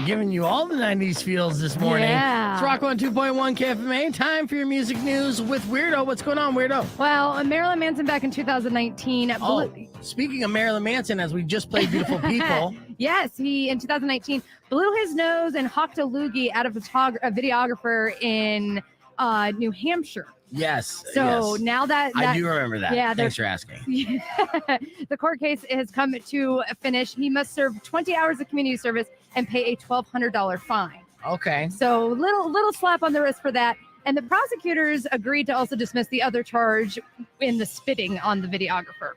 giving you all the 90s feels this morning. Yeah. It's Rock 102.1 KFMA. Time for your music news with Weirdo. What's going on, Weirdo? Well, Marilyn Manson back in 2019. Oh, speaking of Marilyn Manson, as we just played Beautiful People. Yes, he, in 2019, blew his nose and hawked a loogie at a videographer in New Hampshire. Yes. So yes. now that I do remember that. Yeah, Thanks for asking. The court case has come to a finish. He must serve 20 hours of community service and pay a $1,200 fine. Okay. So little slap on the wrist for that. And the prosecutors agreed to also dismiss the other charge in the spitting on the videographer.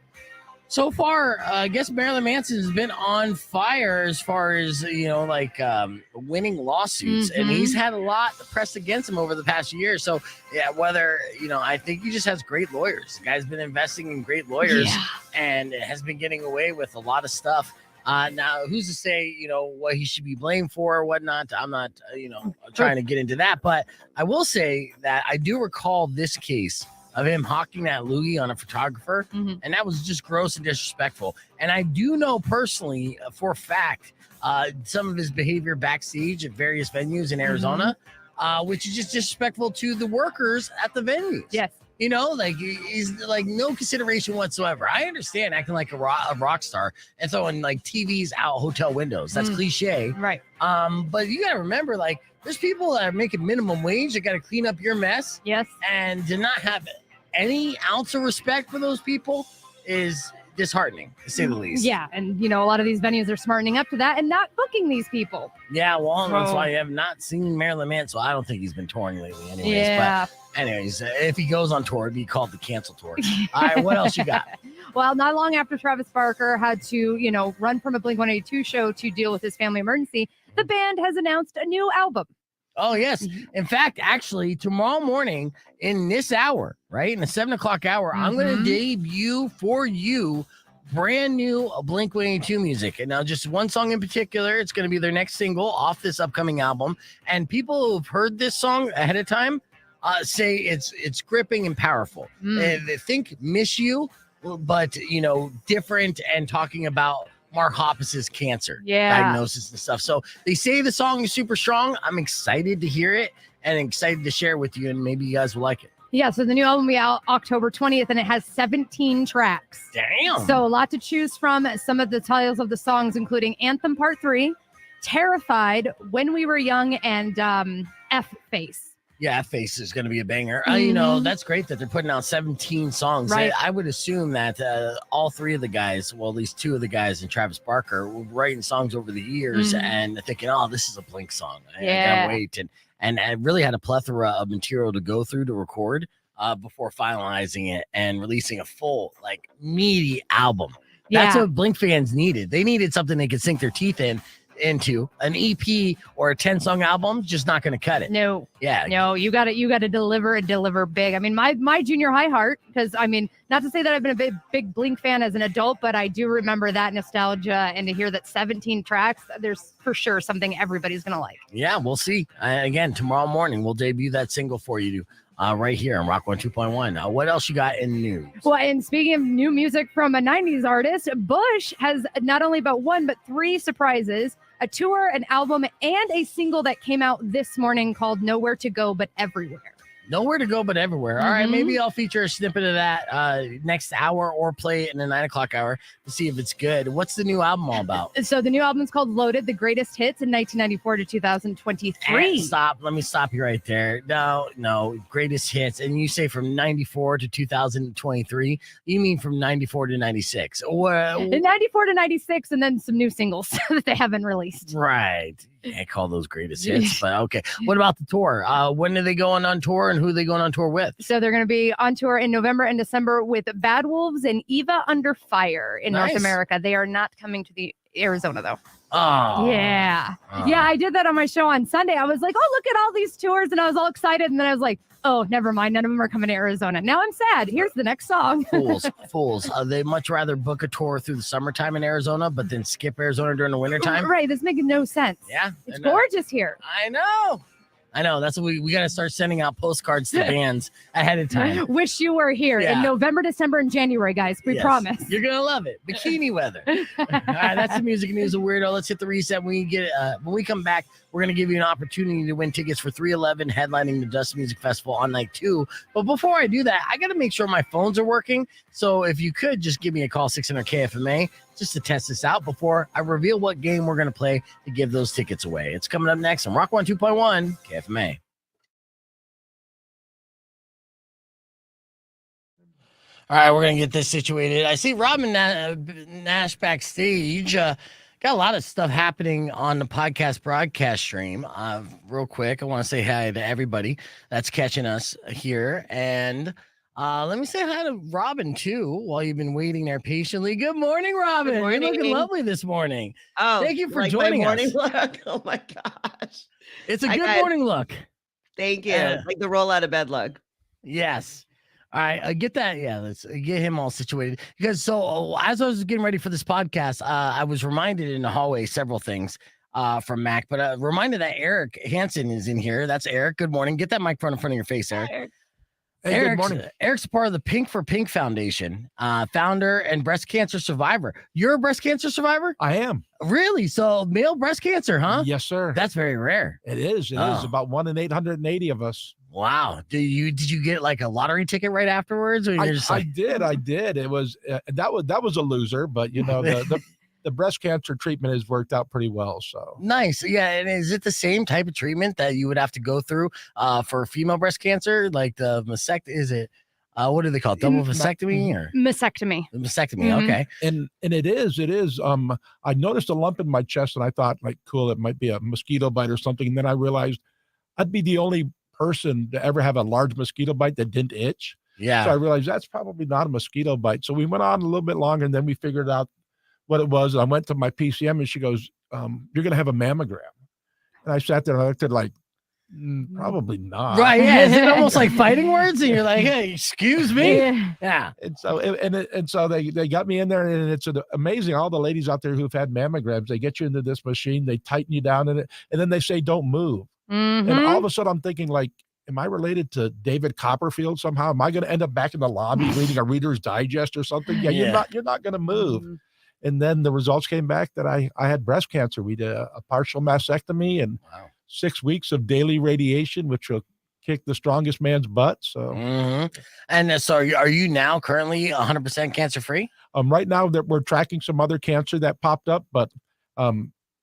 So far, I guess Marilyn Manson has been on fire as far as, winning lawsuits. Mm-hmm. And he's had a lot pressed against him over the past year. So, yeah, I think he just has great lawyers. The guy's been investing in great lawyers and has been getting away with a lot of stuff. Now, who's to say, what he should be blamed for or whatnot? I'm not, trying to get into that. But I will say that I do recall this case of him hawking that loogie on a photographer. Mm-hmm. And that was just gross and disrespectful. And I do know personally, for a fact, some of his behavior backstage at various venues in Arizona, which is just disrespectful to the workers at the venues. Yes. He's like no consideration whatsoever. I understand acting like a rock star and throwing like TVs out hotel windows. That's cliche. Right. But you got to remember, there's people that are making minimum wage that got to clean up your mess. Yes. And to not have any ounce of respect for those people is disheartening, to say the least. Yeah. And, a lot of these venues are smartening up to that and not booking these people. Yeah. Well, that's why I have not seen Marilyn Manson. So I don't think he's been touring lately anyways. Yeah. But anyways, if he goes on tour, it'd be called the cancel tour. All right. What else you got? Well, not long after Travis Barker had to, run from a Blink-182 show to deal with his family emergency, the band has announced a new album. Oh, yes. In fact, actually, tomorrow morning in this hour, right, in the 7 o'clock hour, I'm going to debut for you brand new Blink-182 music. And now just one song in particular, it's going to be their next single off this upcoming album. And people who've heard this song ahead of time say it's gripping and powerful. They think Miss You, but, different and talking about Mark Hoppus's cancer diagnosis and stuff. So they say the song is super strong. I'm excited to hear it and excited to share it with you, and maybe you guys will like it. Yeah, so the new album will be out October 20th, and it has 17 tracks. Damn. So a lot to choose from. Some of the titles of the songs, including Anthem Part 3, Terrified, When We Were Young, and F-Face. Yeah, Face is going to be a banger. That's great that they're putting out 17 songs. Right. I would assume that all three of the guys, well, at least two of the guys and Travis Barker, were writing songs over the years and thinking, oh, this is a Blink song. I gotta wait. And I really had a plethora of material to go through to record before finalizing it and releasing a full, meaty album. That's what Blink fans needed. They needed something they could sink their teeth into. An EP or a 10-song album, just not going to cut it. No. Yeah. No, you got to deliver and deliver big. I mean, my junior high heart, because not to say that I've been a big Blink fan as an adult, but I do remember that nostalgia, and to hear that 17 tracks, there's for sure something everybody's going to like. Yeah, we'll see. Again, tomorrow morning, we'll debut that single for you right here on Rock 102.1. What else you got in news? Well, and speaking of new music from a 90s artist, Bush has not only about one, but three surprises: a tour, an album, and a single that came out this morning called Nowhere to Go But Everywhere. Nowhere to Go But Everywhere. All right, maybe I'll feature a snippet of that next hour or play it in the 9 o'clock hour to see if it's good. What's the new album all about? So the new album is called Loaded, the greatest hits in 1994 to 2023. And stop. Let me stop you right there. No, greatest hits. And you say from 94 to 2023. You mean from 94 to 96. Or 94 to 96, and then some new singles that they haven't released. Right. I call those greatest hits, but okay. What about the tour? When are they going on tour, and who are they going on tour with? So they're going to be on tour in November and December with Bad Wolves and Eva Under Fire in North America. They are not coming to the Arizona, though. Oh. Yeah. Yeah, I did that on my show on Sunday. I was like, oh, look at all these tours, and I was all excited, and then I was like, oh, never mind. None of them are coming to Arizona. Now I'm sad. Here's the next song. Fools. They much rather book a tour through the summertime in Arizona, but then skip Arizona during the wintertime. Right. This making no sense. Yeah. It's gorgeous here. I know. I know. That's what we got to start sending out postcards to bands ahead of time. Wish you were here in November, December, and January, guys. We promise. You're going to love it. Bikini weather. All right, that's the music news of Weirdo. Let's hit the reset. When we come back, we're going to give you an opportunity to win tickets for 311 headlining the Dust Music Festival on night 2. But before I do that, I got to make sure my phones are working. So if you could just give me a call, 600 KFMA, just to test this out before I reveal what game we're going to play to give those tickets away. It's coming up next on Rock 102.1 KFMA. All right, we're going to get this situated. I see Robin Nash backstage. Got a lot of stuff happening on the podcast broadcast stream. Real quick, I want to say hi to everybody that's catching us here. And let me say hi to Robin, too, while you've been waiting there patiently. Good morning, Robin. Good morning. You're looking lovely this morning. Oh, thank you for like joining my morning us. Look. Oh, my gosh. It's a good morning look. Thank you. Like the roll out of bed look. Yes. All right, get that. Yeah, let's get him all situated. Because as I was getting ready for this podcast, I was reminded in the hallway several things from Mac, but reminded that Eric Hansen is in here. That's Eric. Good morning. Get that microphone in front of your face, Eric. Eric. Hey, good morning. Eric's part of the Pink for Pink Foundation, founder and breast cancer survivor. You're a breast cancer survivor? I am. Really? So male breast cancer, huh? Yes, sir. That's very rare. It is. It is about 1 in 880 of us. Wow. Did you get like a lottery ticket right afterwards? Or you're just like... I did. It was that was a loser, but you know the breast cancer treatment has worked out pretty well. So nice. Yeah. And is it the same type of treatment that you would have to go through for female breast cancer? Like the mastectomy? Is it what do they call it? Double vasectomy or mastectomy? Mastectomy. Mm-hmm. Okay. And it is. I noticed a lump in my chest and I thought, like, cool, it might be a mosquito bite or something. And then I realized I'd be the only person to ever have a large mosquito bite that didn't itch. Yeah. So I realized that's probably not a mosquito bite. So we went on a little bit longer and then we figured out what it was. I went to my PCM and she goes, you're going to have a mammogram. And I sat there and I looked at like, probably not. Right. Yeah. Is it almost like fighting words? And you're like, hey, excuse me. Yeah. And so they got me in there and it's amazing. All the ladies out there who've had mammograms, they get you into this machine, they tighten you down in it. And then they say, don't move. Mm-hmm. And all of a sudden I'm thinking like, am I related to David Copperfield somehow? Am I going to end up back in the lobby reading a Reader's Digest or something? Yeah. You're not going to move. Mm-hmm. And then the results came back that I had breast cancer. We did a partial mastectomy and 6 weeks of daily radiation, which will kick the strongest man's butt. So, and so are you now currently 100% cancer free? Right now that we're tracking some other cancer that popped up, but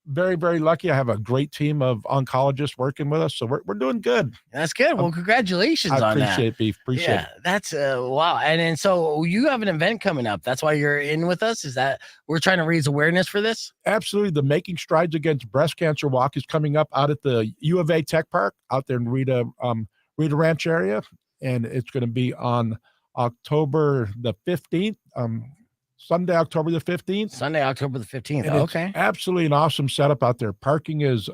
very, very lucky. I have a great team of oncologists working with us, so we're doing good. That's good. Well, congratulations on that. I appreciate it, Beef. Appreciate it. That's wow. And so you have an event coming up. That's why you're in with us. Is that we're trying to raise awareness for this? Absolutely. The Making Strides Against Breast Cancer Walk is coming up out at the U of A Tech Park out there in Rita Ranch area, and it's going to be on October the 15th. Sunday, October the 15th. Sunday, October the 15th. And okay. Absolutely an awesome setup out there. Parking is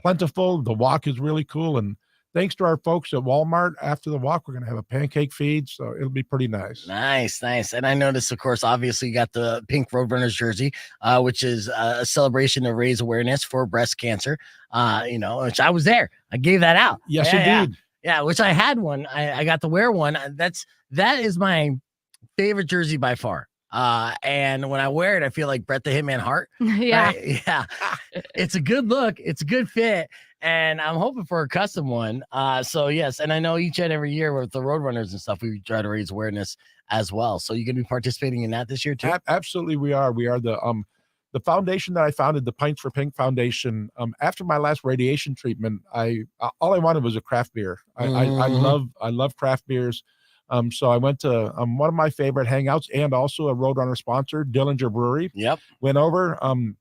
plentiful. The walk is really cool. And thanks to our folks at Walmart, after the walk, we're going to have a pancake feed. So it'll be pretty nice. Nice. And I noticed, of course, obviously you got the pink Roadrunners jersey, which is a celebration to raise awareness for breast cancer. Which I was there. I gave that out. Yes, indeed. Yeah, which I had one. I got to wear one. That is my favorite jersey by far. And when I wear it, I feel like Bret the Hitman Hart. Yeah. Right? Yeah. It's a good look. It's a good fit. And I'm hoping for a custom one. So yes. And I know each and every year with the Roadrunners and stuff, we try to raise awareness as well. So you're going to be participating in that this year too? Absolutely. We are the foundation that I founded, the Pints for Pink Foundation. After my last radiation treatment, all I wanted was a craft beer. I love craft beers. So I went to one of my favorite hangouts and also a Roadrunner sponsor, Dillinger Brewery. Yep. Went over and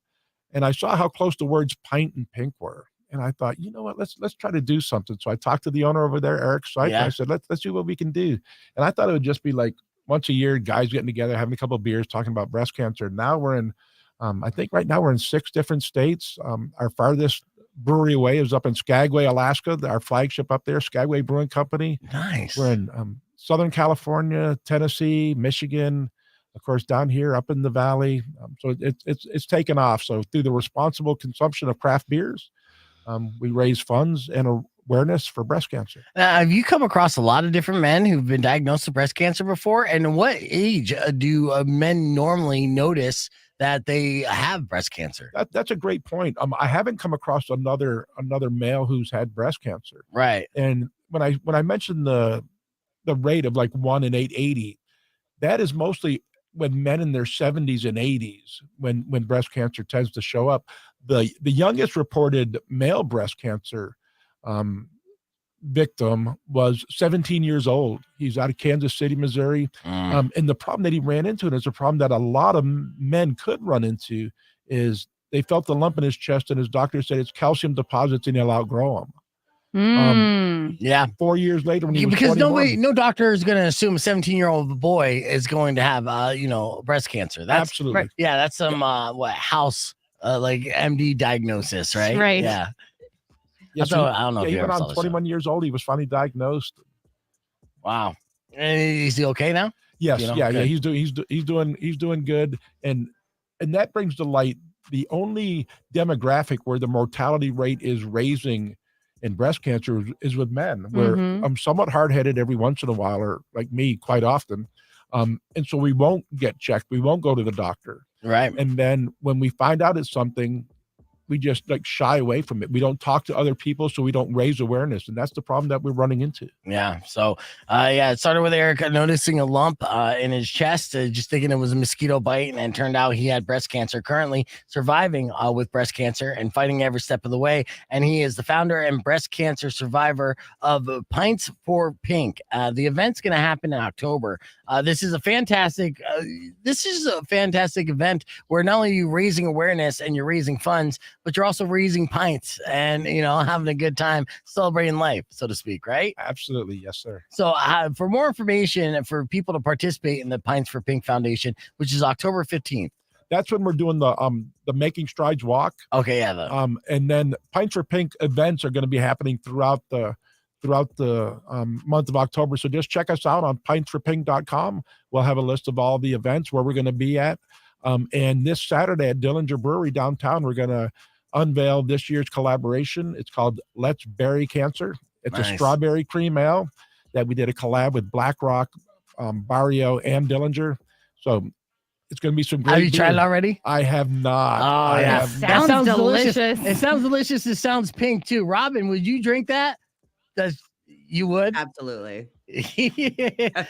I saw how close the words pint and pink were. And I thought, you know what, let's try to do something. So I talked to the owner over there, Eric Syke, and I said, let's see what we can do. And I thought it would just be like once a year, guys getting together, having a couple of beers, talking about breast cancer. Now we're in, I think right now we're in 6 different states. Our farthest brewery away is up in Skagway, Alaska, our flagship up there, Skagway Brewing Company. Nice. We're in Southern California, Tennessee, Michigan, of course, down here up in the valley. So it's taken off. So through the responsible consumption of craft beers, we raise funds and awareness for breast cancer. Have you come across a lot of different men who've been diagnosed with breast cancer before? And what age do men normally notice that they have breast cancer? That's a great point. I haven't come across another male who's had breast cancer. Right. And when I mentioned the rate of like 1 in 880, that is mostly when men in their 70s and 80s when breast cancer tends to show up. The youngest reported male breast cancer victim was 17 years old. He's out of Kansas City, Missouri. And the problem that he ran into, and it's a problem that a lot of men could run into, is they felt the lump in his chest, and his doctor said it's calcium deposits and he'll outgrow them. Yeah. 4 years later, when he was because 21, no doctor is going to assume a 17-year-old boy is going to have breast cancer. That's absolutely right. Yeah, that's some house like MD diagnosis, right? Right. Yeah. Yes, I don't know. Yeah, if he you went ever saw on this 21 years old. He was finally diagnosed. Wow. And is he okay now? Yes, You know, yeah, good. he's doing good, and that brings to light the only demographic where the mortality rate is raising in breast cancer is with men, where I'm somewhat hard-headed every once in a while, or like me, quite often, and so we won't get checked, we won't go to the doctor, Right. and then when we find out it's something, we just like shy away from it. We don't talk to other people, so we don't raise awareness, and that's the problem that we're running into. Yeah. So, it started with Eric noticing a lump in his chest, just thinking it was a mosquito bite, and it turned out he had breast cancer. Currently surviving with breast cancer and fighting every step of the way. And he is the founder and breast cancer survivor of Pints for Pink. The event's going to happen in October. This is a fantastic event where not only are you raising awareness and you're raising funds, but you're also raising pints and having a good time, celebrating life, so to speak, right? Absolutely, yes, sir. So for more information and for people to participate in the Pints for Pink Foundation, which is October 15th. That's when we're doing the Making Strides walk. Okay, yeah. And then Pints for Pink events are going to be happening throughout the month of October. So just check us out on pintsforpink.com. We'll have a list of all the events where we're going to be at. And this Saturday at Dillinger Brewery downtown, we're going to unveil this year's collaboration. It's called Let's Berry Cancer. It's a strawberry cream ale that we did a collab with Black Rock, Barrio, and Dillinger. So it's going to be some great. Have you tried it already? I have not. Oh, yeah. That sounds delicious. It sounds delicious. It sounds pink too. Robin, would you drink that? You would? Absolutely.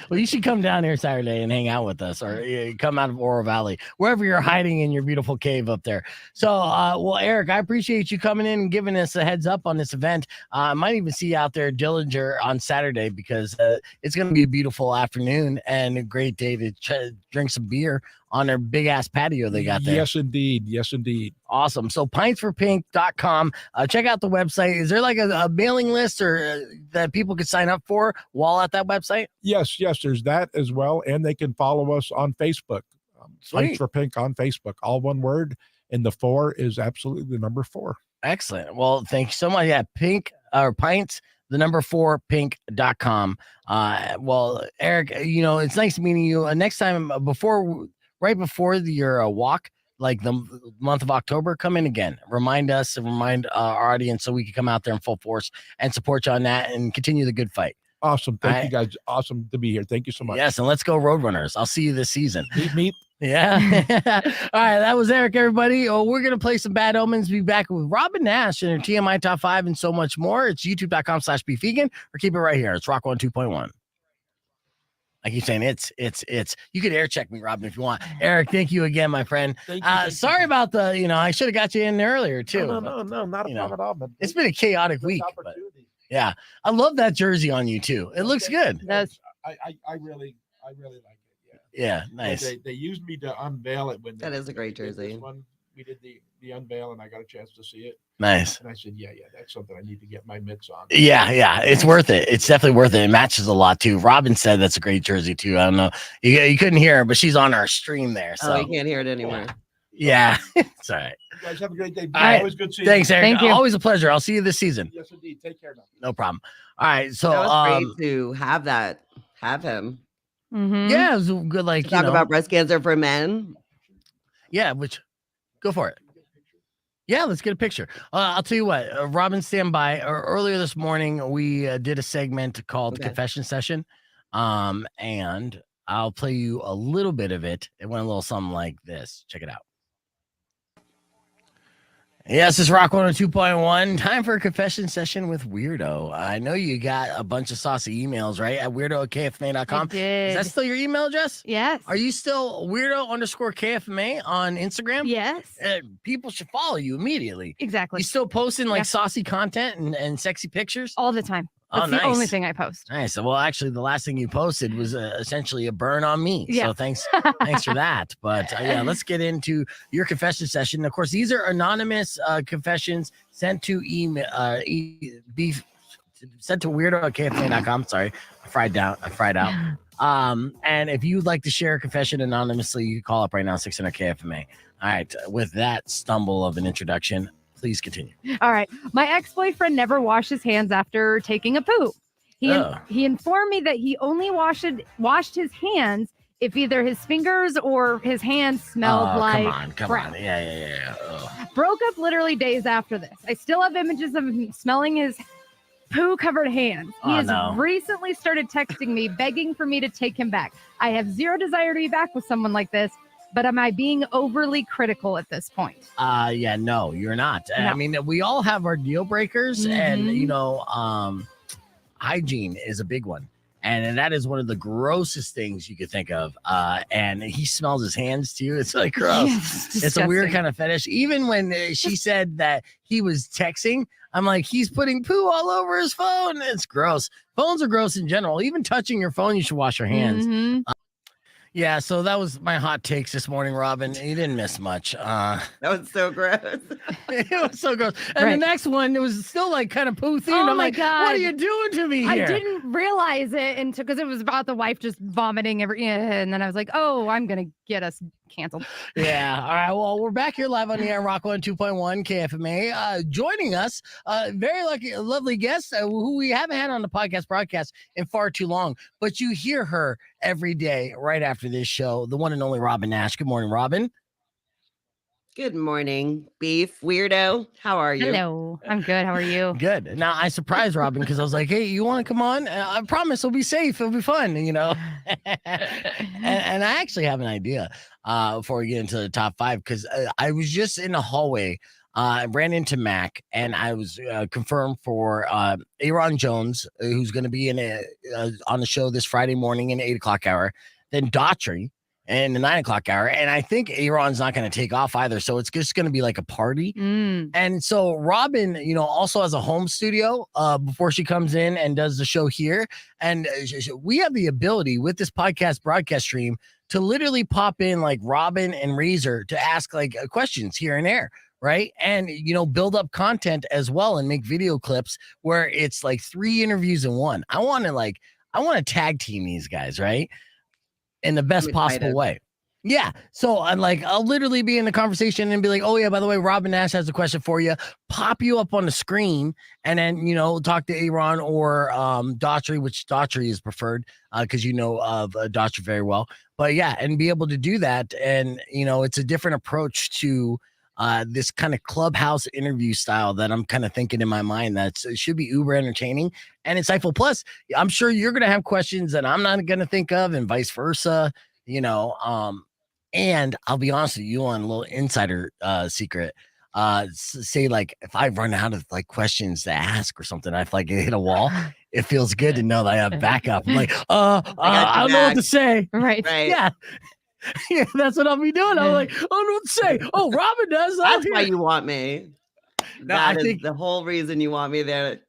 Well, you should come down here Saturday and hang out with us, or come out of Oro Valley, wherever you're hiding in your beautiful cave up there. So, well, Eric, I appreciate you coming in and giving us a heads up on this event. I might even see you out there at Dillinger on Saturday, because it's going to be a beautiful afternoon and a great day to drink some beer on their big ass patio they got there. Yes, indeed. Yes, indeed. Awesome. So pintsforpink.com. Check out the website. Is there like a mailing list or that people could sign up for while at that website? Yes, there's that as well. And they can follow us on Facebook. Pints for Pink on Facebook, all one word. And the 4 is absolutely the number 4. Excellent. Well, thank you so much. Yeah, pints, the number 4, pink.com. Well, Eric, it's nice meeting you. Next time right before your walk, like the month of October, come in again. Remind us and remind our audience so we can come out there in full force and support you on that and continue the good fight. Awesome. Thank you guys. Awesome to be here. Thank you so much. Yes, and let's go Roadrunners. I'll see you this season. Meet. Yeah. All right, that was Eric, everybody. Oh, we're going to play some Bad Omens. Be back with Robin Nash and her TMI Top 5 and so much more. It's youtube.com/beefvegan, or keep it right here. It's Rock 102.1. I keep saying it's. You could air check me, Robin, if you want. Eric, thank you again, my friend. Sorry about the, I should have got you in earlier too. No, not a problem at all. It's been a chaotic week. But, yeah, I love that jersey on you too. It looks good. That's I really like it. Yeah, nice. They used me to unveil it when that is a great jersey. We did the unveil, and I got a chance to see it. Nice. And I said, yeah, that's something I need to get my mitts on. Yeah, it's worth it. It's definitely worth it. It matches a lot too. Robin said that's a great jersey too. I don't know. You couldn't hear her, but she's on our stream there. So you can't hear it anymore. Yeah. It's all right. You guys have a great day. Right. Always good seeing you. Thanks, Eric. Thank you. Always a pleasure. I'll see you this season. Yes, indeed. Take care now. No problem. All right. So That was great to have him. yeah, it was good. Like, Talk about breast cancer for men. Yeah, go for it. Yeah, let's get a picture. I'll tell you what, Robin, stand by. Earlier this morning, we did a segment called Confession Session. And I'll play you a little bit of it. It went a little something like this. Check it out. Yes, it's Rock 102.1. Time for a confession session with Weirdo. I know you got a bunch of saucy emails, right? At weirdo@kfma.com. I did. Is that still your email address? Yes. Are you still weirdo_KFMA on Instagram? Yes. People should follow you immediately. Exactly. You still posting like saucy content and sexy pictures? All the time. That's the only thing I post. Nice. Well, actually, the last thing you posted was essentially a burn on me. Yeah. So thanks for that. But yeah, let's get into your confession session. Of course, these are anonymous confessions sent to email, sent to weirdo@kfma.com. Sorry, I fried out. And if you'd like to share a confession anonymously, you can call up right now, 600 KFMA. All right. With that stumble of an introduction, please continue. All right. My ex-boyfriend never washed his hands after taking a poo. He informed me that he only washed his hands if either his fingers or his hands smelled like Come on. Yeah. Broke up literally days after this. I still have images of him smelling his poo-covered hands. He has recently started texting me, begging for me to take him back. I have zero desire to be back with someone like this. But am I being overly critical at this point? Yeah, no, you're not. No. I mean, we all have our deal breakers, and hygiene is a big one, and that is one of the grossest things you could think of. And he smells his hands too. It's like gross. Yes, it's a weird kind of fetish. Even when she said that he was texting, I'm like, he's putting poo all over his phone. It's gross. Phones are gross in general. Even touching your phone, you should wash your hands. Yeah, so that was my hot takes this morning, Robin. You didn't miss much. That was so gross. It was so gross. And the next one, it was still like kind of poo themed. I'm like, God, what are you doing to me here? I didn't realize it until because it was about the wife just vomiting and then I was like, oh, I'm gonna get us canceled. Yeah. All right. Well, we're back here live on the air, Rock 102.1 KFMA. Joining us, very lovely guest who we haven't had on the podcast broadcast in far too long, but you hear her every day right after this show, the one and only Robin Nash. Good morning, Robin. Good morning, Beef Weirdo. How are you? Hello. I'm good. How are you? Good. Now, I surprised Robin because I was like, hey, you want to come on? I promise it'll be safe. It'll be fun, and I actually have an idea before we get into the top five, because I was just in the hallway. I ran into Mac, and I was confirmed for Aaron Jones, who's going to be on the show this Friday morning in the 8 o'clock hour. Then Daughtry in the 9 o'clock hour. And I think Aaron's not going to take off either. So it's just going to be like a party. And so Robin, also has a home studio before she comes in and does the show here. And we have the ability with this podcast broadcast stream to literally pop in like Robin and Razor to ask like questions here and there. Right. And, build up content as well and make video clips where it's like 3 interviews in one. I want to tag team these guys. Right. In the best possible way. Yeah. So I'll literally be in the conversation and be like, oh yeah, by the way, Robin Nash has a question for you. Pop you up on the screen and then, talk to Aaron or Daughtry, which Daughtry is preferred because of Daughtry very well. But yeah, and be able to do that. And, it's a different approach to this kind of clubhouse interview style that I'm kind of thinking in my mind that it should be uber entertaining and insightful. Plus, I'm sure you're going to have questions that I'm not going to think of and vice versa, and I'll be honest with you on a little insider secret. Say like if I run out of like questions to ask or something, I feel like I hit a wall. It feels good to know that I have backup. I'm like, I don't know what to say. Right. Yeah. Yeah, that's what I'll be doing. I'm like, I don't know what to say. Oh, Robin does. That's why you want me. No, that is the whole reason you want me there.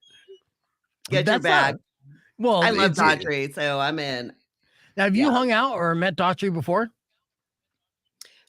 Get your bag. Well, I love Daughtry, so I'm in. Now, have you hung out or met Daughtry before?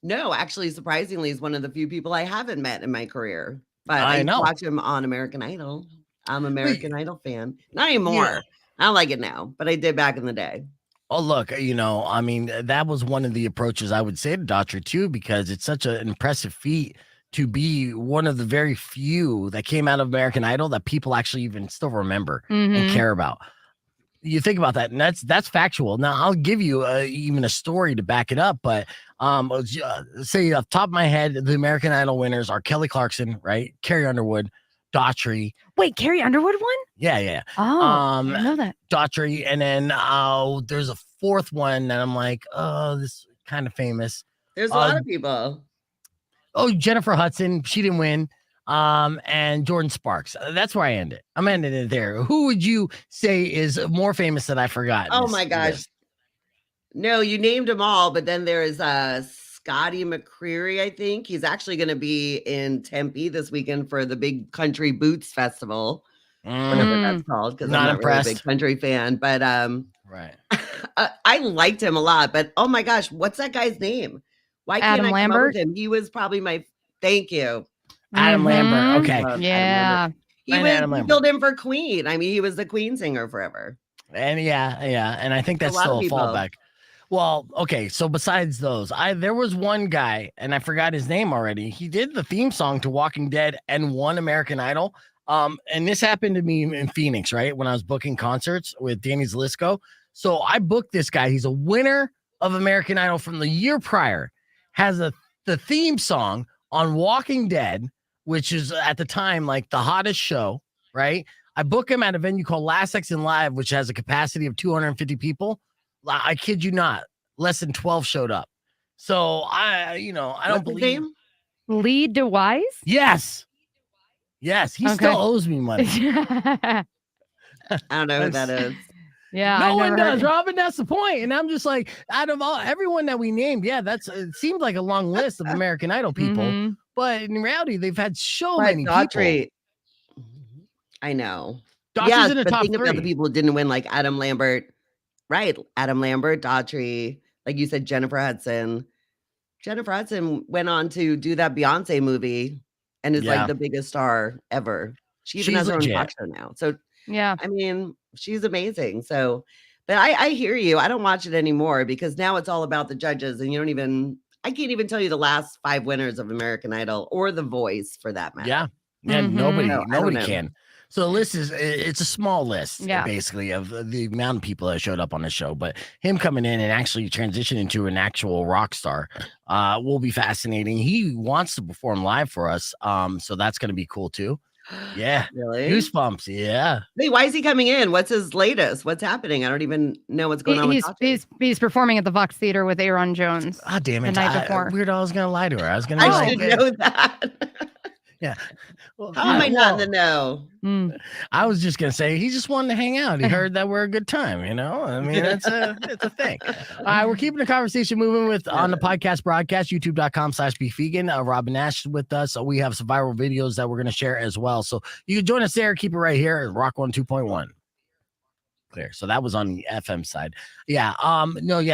No, actually, surprisingly, he's one of the few people I haven't met in my career. But I know. Watch him on American Idol. I'm an American Idol fan. Not anymore. Yeah. I don't like it now, but I did back in the day. Oh, look, that was one of the approaches I would say to Daughtry too, because it's such an impressive feat to be one of the very few that came out of American Idol that people actually even still remember and care about. you think about that, and that's factual. Now I'll give you even a story to back it up, but say off the top of my head, the American Idol winners are Kelly Clarkson, right? Carrie Underwood, Daughtry. Wait, Carrie Underwood won? Yeah. Oh, I didn't know that. Daughtry, and then there's a fourth one that I'm like, oh, this is kind of famous. There's a lot of people. Oh, Jennifer Hudson, she didn't win. And Jordan Sparks. That's where I end it. I'm ending it there. Who would you say is more famous that I forgot? Oh my gosh. No, you named them all, but then there's Scotty McCreery, I think. He's actually going to be in Tempe this weekend for the big Country Boots Festival. Whatever that's called, because I'm not really a big country fan. But right. I liked him a lot. But oh my gosh, what's that guy's name? Why can't Adam I Lambert? come up with him? He was probably my thank you. Adam Lambert. Okay. Yeah. He filled in for Queen. I mean, he was the Queen singer forever. And yeah. And I think that's still a fallback. Well, okay. So besides those, there was one guy, and I forgot his name already. He did the theme song to Walking Dead and won American Idol. And this happened to me in Phoenix, right? When I was booking concerts with Danny Zelisko. So I booked this guy. He's a winner of American Idol from the year prior. Has the theme song on Walking Dead, which is at the time like the hottest show, right? I book him at a venue called Last Exit Live, which has a capacity of 250 people. I kid you not, less than 12 showed up. So I don't believe. Lee DeWise? Yes, he still owes me money. I don't know who that is. Yeah, no one does, Robin. That's the point. And I'm just like, out of everyone that we named, it seems like a long list of American Idol people, but in reality, they've had so many people. I know. Daughtry's in the top think three. About the people who didn't win, like Adam Lambert, right? Adam Lambert, Daughtry, like you said, Jennifer Hudson. Jennifer Hudson went on to do that Beyonce movie and is like the biggest star ever. She even has her own talk show now. So yeah, I mean, she's amazing. So, but I hear you. I don't watch it anymore because now it's all about the judges, and I can't even tell you the last 5 winners of American Idol or The Voice for that matter. Yeah, nobody can. So the list it's a small list, basically, of the amount of people that showed up on the show. But him coming in and actually transitioning into an actual rock star will be fascinating. He wants to perform live for us, so that's going to be cool too. Yeah, really? Goosebumps. Yeah. Hey, why is he coming in? What's his latest? What's happening? I don't even know what's going on. He's performing at the Vox Theater with Aaron Jones. Ah, damn it! The night before. Weird. I was gonna lie to her. I was gonna. I should know that. Yeah. Well, how am I not in the know? I was just gonna say he just wanted to hang out. He heard that we're a good time, I mean, it's a thing. All right, we're keeping the conversation moving on the podcast broadcast, youtube.com/beefvegan. Robin Nash is with us. We have some viral videos that we're gonna share as well. So you can join us there. Keep it right here at Rock 102.1. Clear. So that was on the FM side. Yeah.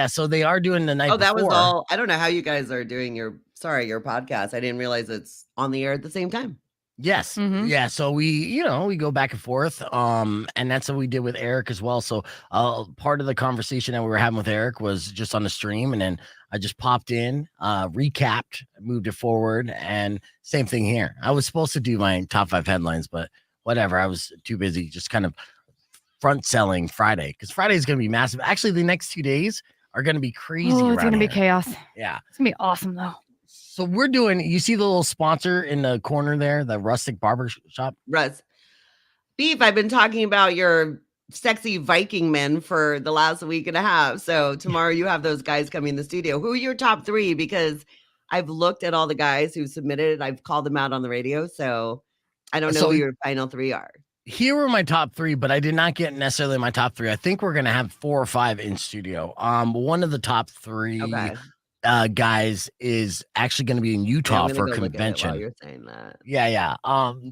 So they are doing the night before. That was all. I don't know how you guys are doing your podcast. I didn't realize it's on the air at the same time. Yes. Yeah. So we go back and forth. And that's what we did with Eric as well. So part of the conversation that we were having with Eric was just on the stream. And then I just popped in, recapped, moved it forward, and same thing here. I was supposed to do my top 5 headlines, but whatever. I was too busy just kind of front selling Friday, because Friday is going to be massive. Actually, the next 2 days are going to be crazy. Oh, it's going to be chaos. Yeah. It's going to be awesome though. So we're doing, you see the little sponsor in the corner there, the Rustic Barber Shop? Russ. Beef, I've been talking about your sexy Viking men for the last week and a half. So tomorrow you have those guys coming in the studio. Who are your top 3? Because I've looked at all the guys who submitted. I've called them out on the radio. So I don't know who your final 3 are. Here were my top 3, but I did not get necessarily my top 3. I think we're going to have 4 or 5 in studio. One of the top 3 guys is actually going to be in Utah for a convention. While you're saying that. Yeah.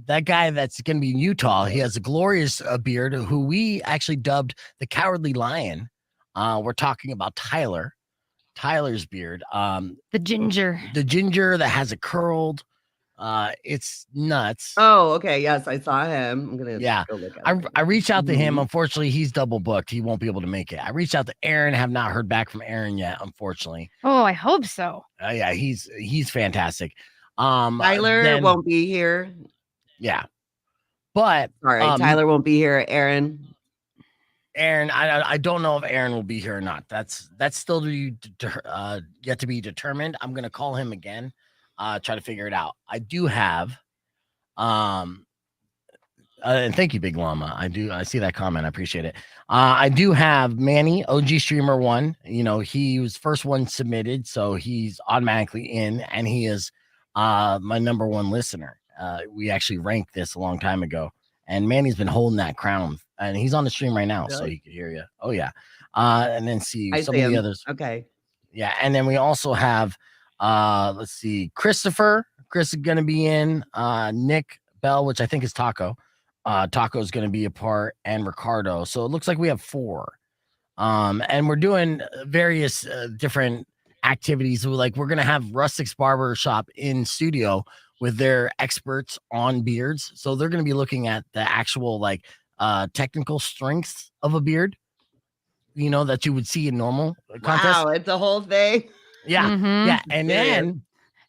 That guy that's going to be in Utah, he has a glorious beard, who we actually dubbed the Cowardly Lion. We're talking about Tyler's beard. The ginger that has it curled. It's nuts. Oh, okay. Yes, I saw him. I'm gonna go look at him. I reached out to him. Unfortunately, he's double booked. He won't be able to make it. I reached out to Aaron. Have not heard back from Aaron yet, unfortunately. Oh, I hope so. Yeah, he's fantastic. Tyler won't be here. Yeah, but sorry, Tyler won't be here. Aaron Aaron, I don't know if Aaron will be here or not. That's still yet to be determined. I'm gonna call him again, try to figure it out. I do have, and thank you, Big Llama. I see that comment. I appreciate it. I do have Manny, OG Streamer 1. You know, he was first one submitted, so he's automatically in, and he is my number one listener. We actually ranked this a long time ago, and Manny's been holding that crown, and he's on the stream right now, so he can hear you. Oh yeah. And then some of the others. Okay. Yeah, and then we also have let's see, Christopher. Chris is gonna be in, Nick Bell, which I think is Taco. Taco's gonna be a part, and Ricardo. So it looks like we have 4. And we're doing various different activities. Like we're gonna have Rustic's Barber Shop in studio with their experts on beards. So they're gonna be looking at the actual like technical strengths of a beard, you know, that you would see in normal contests. Wow, it's a whole thing. Yeah. Mhm. Yeah.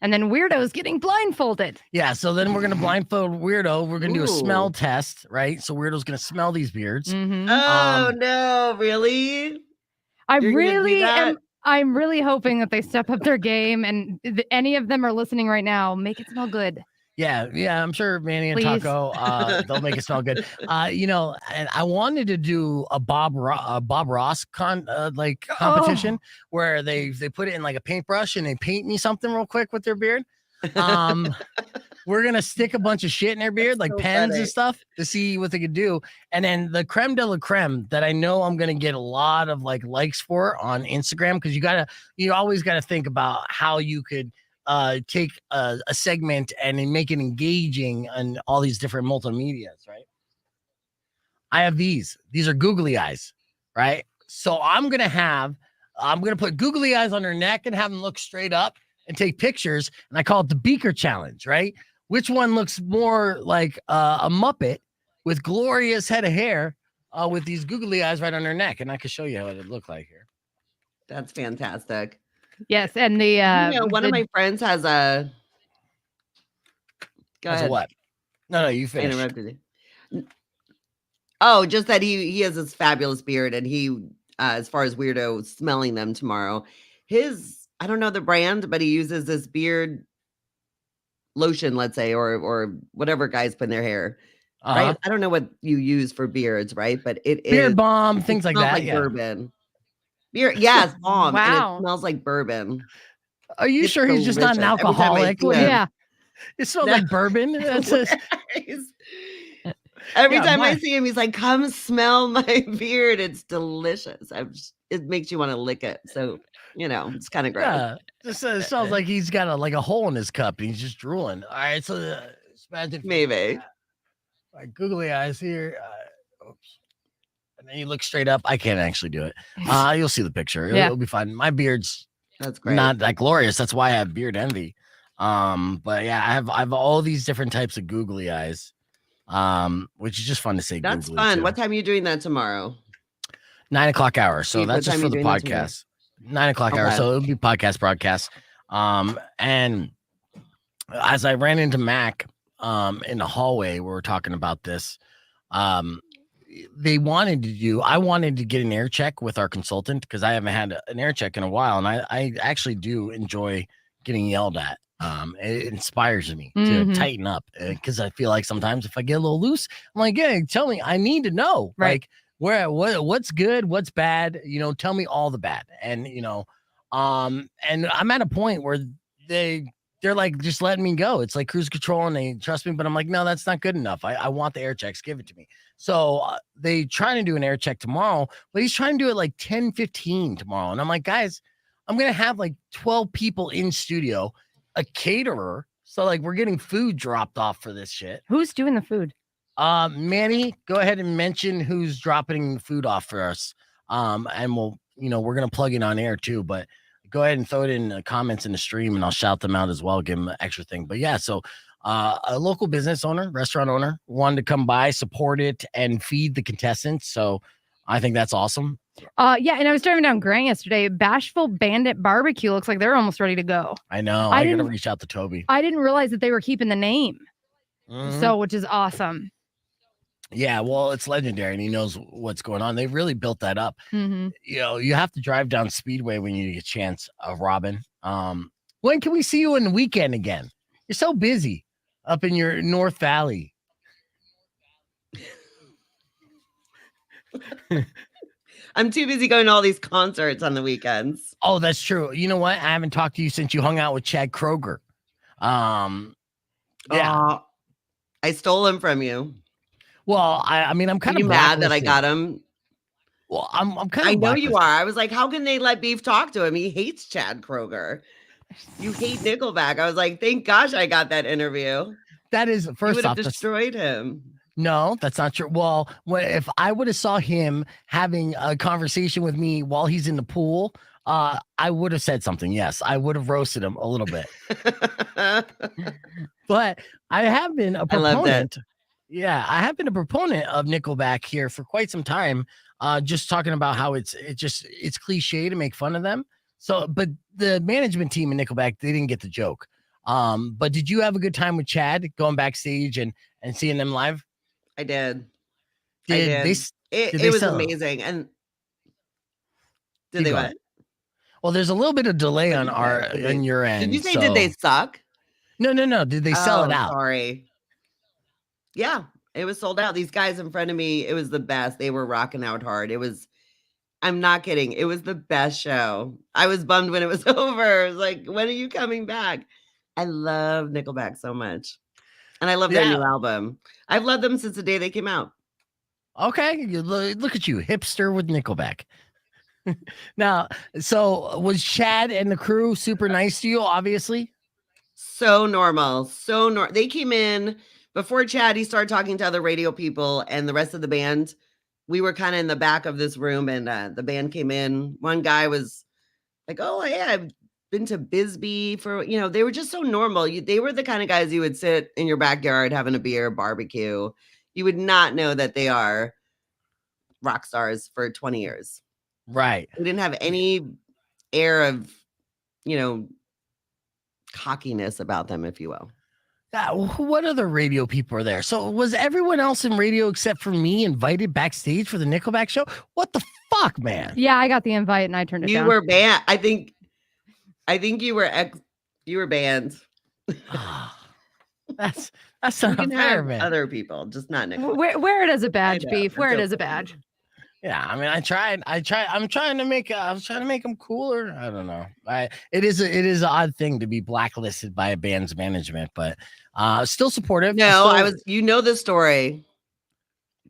And then Weirdo's getting blindfolded. yeah, so then we're gonna blindfold Weirdo. We're gonna do a smell test, right? So Weirdo's gonna smell these beards. Mhm. Oh no, really? You're gonna do that? I'm really hoping that they step up their game, and any of them are listening right now, make it smell good. Yeah, I'm sure Manny and Please. Taco, they'll make it smell good. You know, and I wanted to do a Bob Ross competition where they put it in like a paintbrush and they paint me something real quick with their beard. We're gonna stick a bunch of shit in their beard, like So pens funny. and stuff, to see what they could do. And then the creme de la creme that I know I'm gonna get a lot of like likes for on Instagram, because you always gotta think about how you could take a segment and then make it engaging on all these different multimedias, right? I have these are googly eyes, right? So I'm gonna put googly eyes on their neck and have them look straight up and take pictures, and I call it the Beaker Challenge, right? Which one looks more like a Muppet with glorious head of hair with these googly eyes right on their neck? And I can show you what it looked like here. That's fantastic. Yes, and the One of my friends has a. Go That's a ahead. what? No, you I finish. interrupted you. Oh, just that he has this fabulous beard, and he, as far as Weirdo smelling them tomorrow, I don't know the brand, but he uses this beard lotion, let's say, or whatever guys put in their hair. Right? I don't know what you use for beards, right? But it Beard is balm, things like smells that. like Yeah. bourbon. Beer, yes, balm, and Wow. it smells like bourbon. Are you It's sure he's just not an delicious. Every time I alcoholic? see What him. yeah. It smells No. like bourbon. That's just, Every Yeah, time I mine- see him, he's like, "Come smell my beard. It's delicious." It makes you want to lick it. So it's kind of gross. yeah. Just it sounds like he's got a hole in his cup and he's just drooling. All right, so imagine Maybe. like googly eyes here. Oops. And then you look straight up. I can't actually do it. You'll see the picture. Yeah. It'll be fine. My beard's That's great. not that glorious. That's why I have beard envy. But yeah, I have all these different types of googly eyes. Which is just fun to say. That's googly fun. too. What time are you doing that tomorrow? 9 o'clock hour. So Steve, what that's just time for you the doing that tomorrow? podcast. 9 o'clock hour. Okay. So it'll be podcast broadcast. And as I ran into Mac in the hallway, we were talking about this. I wanted to get an air check with our consultant because I haven't had an air check in a while. And I actually do enjoy getting yelled at. It inspires me to Mhm. tighten up because I feel like sometimes if I get a little loose, I'm like, yeah, tell me, I need to know. Right. Like what's good, what's bad, tell me all the bad. And and I'm at a point where they're like just letting me go. It's like cruise control and they trust me, but I'm like, no, that's not good enough. I want the air checks, give it to me. So they trying to do an air check tomorrow, but he's trying to do it like 10:15 tomorrow. And I'm like, guys, I'm gonna have like 12 people in studio, a caterer. So like we're getting food dropped off for this shit. Who's doing the food? Manny, go ahead and mention who's dropping food off for us. And we're gonna plug it on air too, but go ahead and throw it in the comments in the stream and I'll shout them out as well, give them an extra thing. But yeah, so a local business owner, restaurant owner wanted to come by, support it, and feed the contestants. So I think that's awesome. Yeah, and I was driving down Grant yesterday. Bashful Bandit Barbecue looks like they're almost ready to go. I know. I I gotta didn't- reach out to Toby. I didn't realize that they were keeping the name, Mhm. so which is awesome. Yeah, well, it's legendary, and he knows what's going on. They've really built that up. Hmm. You know, you have to drive down Speedway when you get a chance, Robin. When can we see you in the weekend again? You're so busy up in your North Valley. I'm too busy going to all these concerts on the weekends. Oh, that's true. You know what? I haven't talked to you since you hung out with Chad Kroger. Yeah. I stole him from you. Well, I mean, I'm kind Are you of mad that I got him? Well, I'm kind of. I know you are. I was like, how can they let Beef talk to him? He hates Chad Kroger. You hate Nickelback. I was like, thank gosh I got that interview. That is You first would off. have destroyed him. No, that's not true. Well, if I would have saw him having a conversation with me while he's in the pool, I would have said something. Yes, I would have roasted him a little bit. But I have been a proponent. Yeah, I have been a proponent of Nickelback here for quite some time. Just talking about how it's cliche to make fun of them. So, but the management team in Nickelback, they didn't get the joke. But did you have a good time with Chad going backstage and seeing them live? I did. It was amazing. And did they what? Well, there's a little bit of delay on your end. Did you say did they suck? No. Did they sell it out? Sorry. Yeah, it was sold out. These guys in front of me, it was the best. They were rocking out hard. I'm not kidding. It was the best show. I was bummed when it was over. I was like, when are you coming back? I love Nickelback so much. And I love their new album. I've loved them since the day they came out. Okay. Look at you, hipster with Nickelback. Now, so was Chad and the crew super nice to you, obviously? So normal. They came in before Chad. He started talking to other radio people and the rest of the band. We were kind of in the back of this room, and the band came in. One guy was like, oh, yeah, I've been to Bisbee for, they were just so normal. They were the kind of guys you would sit in your backyard having a beer, barbecue. You would not know that they are rock stars for 20 years. Right. They didn't have any air of, cockiness about them, if you will. What other radio people are there? So was everyone else in radio except for me invited backstage for the Nickelback show? What the fuck, man? Yeah, I got the invite and I turned it down. You were banned. I think you were banned. That's not fair, man. Other people, just not Nickelback. Wear it as a badge, Beef. Wear it as a badge. Yeah, I mean, I tried. I'm trying to make. I was trying to make them cooler. I don't know. It is an odd thing to be blacklisted by a band's management, but still supportive. No, I was. You know the story,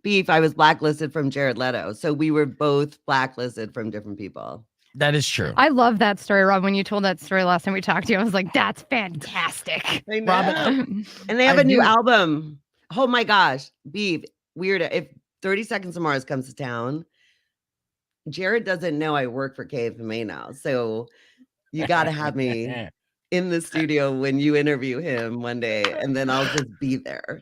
Beef. I was blacklisted from Jared Leto, so we were both blacklisted from different people. That is true. I love that story, Rob. When you told that story last time we talked to you, I was like, "That's fantastic." I know. Robin, and they have a new album. Oh my gosh, Beef. Weird. If 30 Seconds to Mars comes to town, Jared doesn't know I work for KFMA now. So you got to have me in the studio when you interview him one day, and then I'll just be there.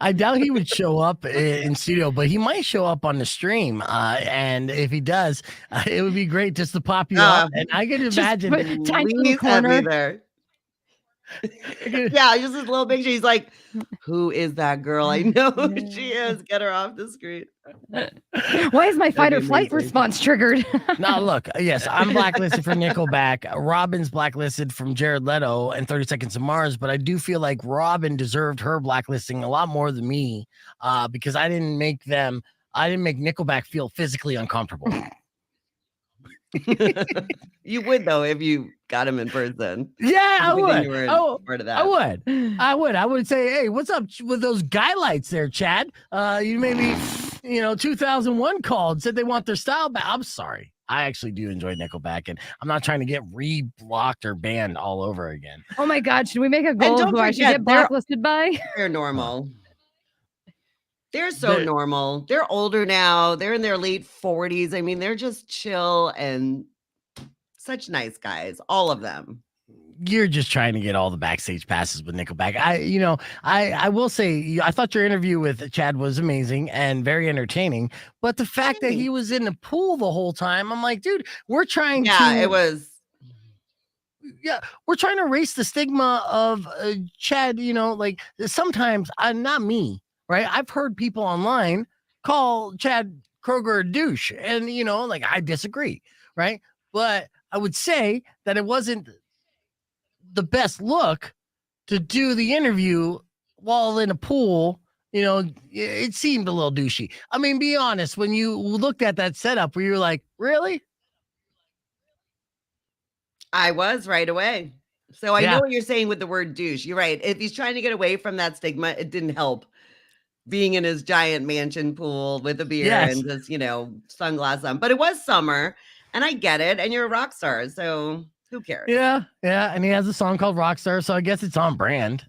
I doubt he would show up in studio, but he might show up on the stream. And if he does, it would be great just to pop you up. And I can imagine. Please have me there. Yeah, just this little picture. He's like, who is that girl? I know who she is. Get her off the screen. Why is my fight or flight response triggered? Now, look, yes, I'm blacklisted for Nickelback. Robin's blacklisted from Jared Leto and 30 Seconds to Mars, but I do feel like Robin deserved her blacklisting a lot more than me because I didn't make Nickelback feel physically uncomfortable. You would though if you got him in person. Yeah, I would. I would. I would say, hey, what's up with those guy lights there, Chad? You maybe 2001 called, said they want their style back. I'm sorry. I actually do enjoy Nickelback, and I'm not trying to get re-blocked or banned all over again. Oh my God, should we make a goal who I should get blacklisted by? They're normal. They're so normal. They're older now. They're in their late 40s. I mean, they're just chill and such nice guys, all of them. You're just trying to get all the backstage passes with Nickelback. I will say, I thought your interview with Chad was amazing and very entertaining, but the fact that he was in the pool the whole time, I'm like, dude, we're trying we're trying to erase the stigma of Chad, like sometimes not me. right? I've heard people online call Chad Kroger a douche, and like I disagree, right? But I would say that it wasn't the best look to do the interview while in a pool. It seemed a little douchey. I mean, be honest, when you looked at that setup, where you're like, really? I was right away. So I Yeah. know what you're saying with the word douche. You're right. If he's trying to get away from that stigma, it didn't help being in his giant mansion pool with a beer Yes. and just, sunglasses on. But it was summer, and I get it. And you're a rock star, so who cares? Yeah. And he has a song called Rockstar, so I guess it's on brand,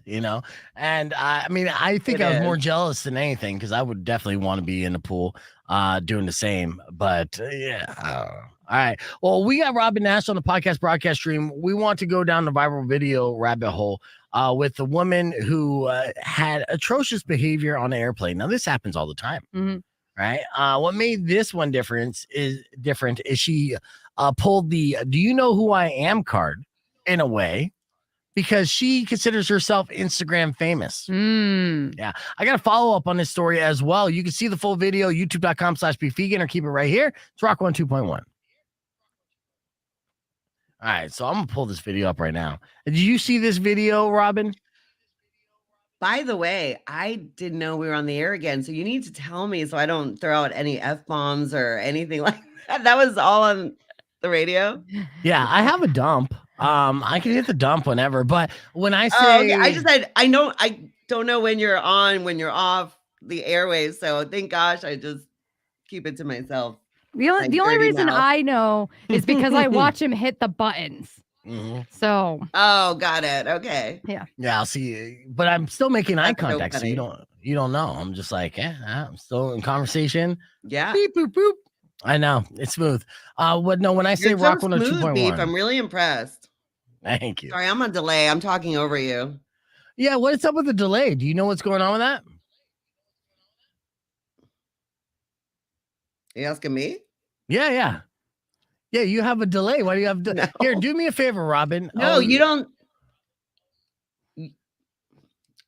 And I mean, I think I was more jealous than anything because I would definitely want to be in the pool doing the same. But yeah. All right. Well, we got Robin Nash on the podcast broadcast stream. We want to go down the viral video rabbit hole with the woman who had atrocious behavior on an airplane. Now, this happens all the time, right? What made this one different is she pulled the "Do you know who I am" card in a way because she considers herself Instagram famous. Yeah. I got to follow up on this story as well. You can see the full video, youtube.com/beefvegan, or keep it right here. It's Rock 102.1. All right, so I'm gonna pull this video up right now. Did you see this video, Robin? By the way, I didn't know we were on the air again, so you need to tell me so I don't throw out any F-bombs or anything like that. That was all on the radio? Yeah, I have a dump. I can hit the dump whenever, but when I say okay. I just said I don't know when you're on, when you're off the airwaves, so thank gosh I just keep it to myself. The only reason I know is because I watch him hit the buttons. So. Oh, got it. Okay. Yeah. Yeah, I'll see. But I'm still making eye contact, so you don't know. I'm just like, I'm still in conversation. Yeah. Beep boop boop. I know it's smooth. When I say Rock 102.1, I'm really impressed. Thank you. Sorry, I'm on delay. I'm talking over you. Yeah, what's up with the delay? Do you know what's going on with that? You asking me? Yeah. You have a delay. Why do you have Here, do me a favor, Robin. No, you don't.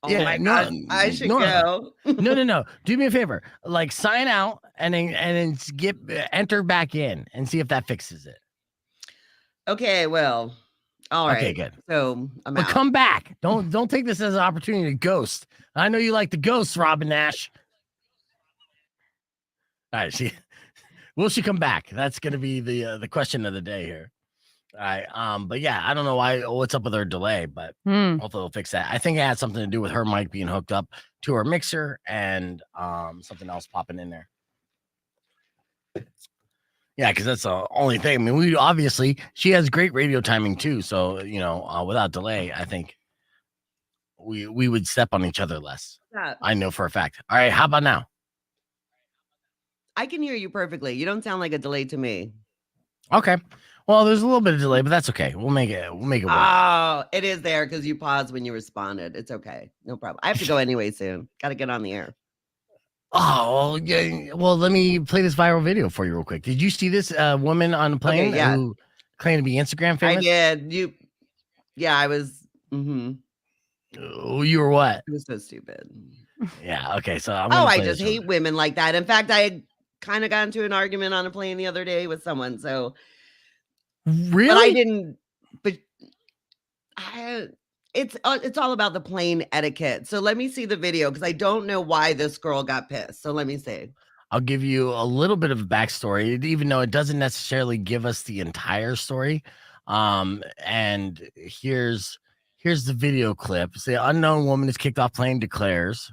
Oh yeah, my God, I should go. No. Do me a favor. Like sign out and then enter back in and see if that fixes it. Okay, well. All right. Okay, good. So I'm out. Come back. Don't take this as an opportunity to ghost. I know you like the ghosts, Robin Nash. All right, will she come back? That's going to be the question of the day here. All right. But yeah, I don't know what's up with her delay, but hopefully they'll fix that. I think it had something to do with her mic being hooked up to her mixer and something else popping in there. Yeah, because that's the only thing. I mean, she has great radio timing too. So, without delay, I think we would step on each other less. Yeah. I know for a fact. All right. How about now? I can hear you perfectly. You don't sound like a delay to me. Okay. Well, there's a little bit of delay, but that's okay. We'll make it work. Oh, it is there because you paused when you responded. It's okay. No problem. I have to go anyway soon. Got to get on the air. Oh, yeah. Well, let me play this viral video for you real quick. Did you see this woman on the plane who claimed to be Instagram famous? I did. Yeah, I was. Oh, you were what? It was so stupid. Yeah. Okay. So I just hate women like that. In fact, I kind of got into an argument on a plane the other day with someone. So really, but I didn't. But it's all about the plane etiquette. So let me see the video because I don't know why this girl got pissed. So let me see. I'll give you a little bit of a backstory, even though it doesn't necessarily give us the entire story. And here's the video clip. The unknown woman is kicked off plane, declares.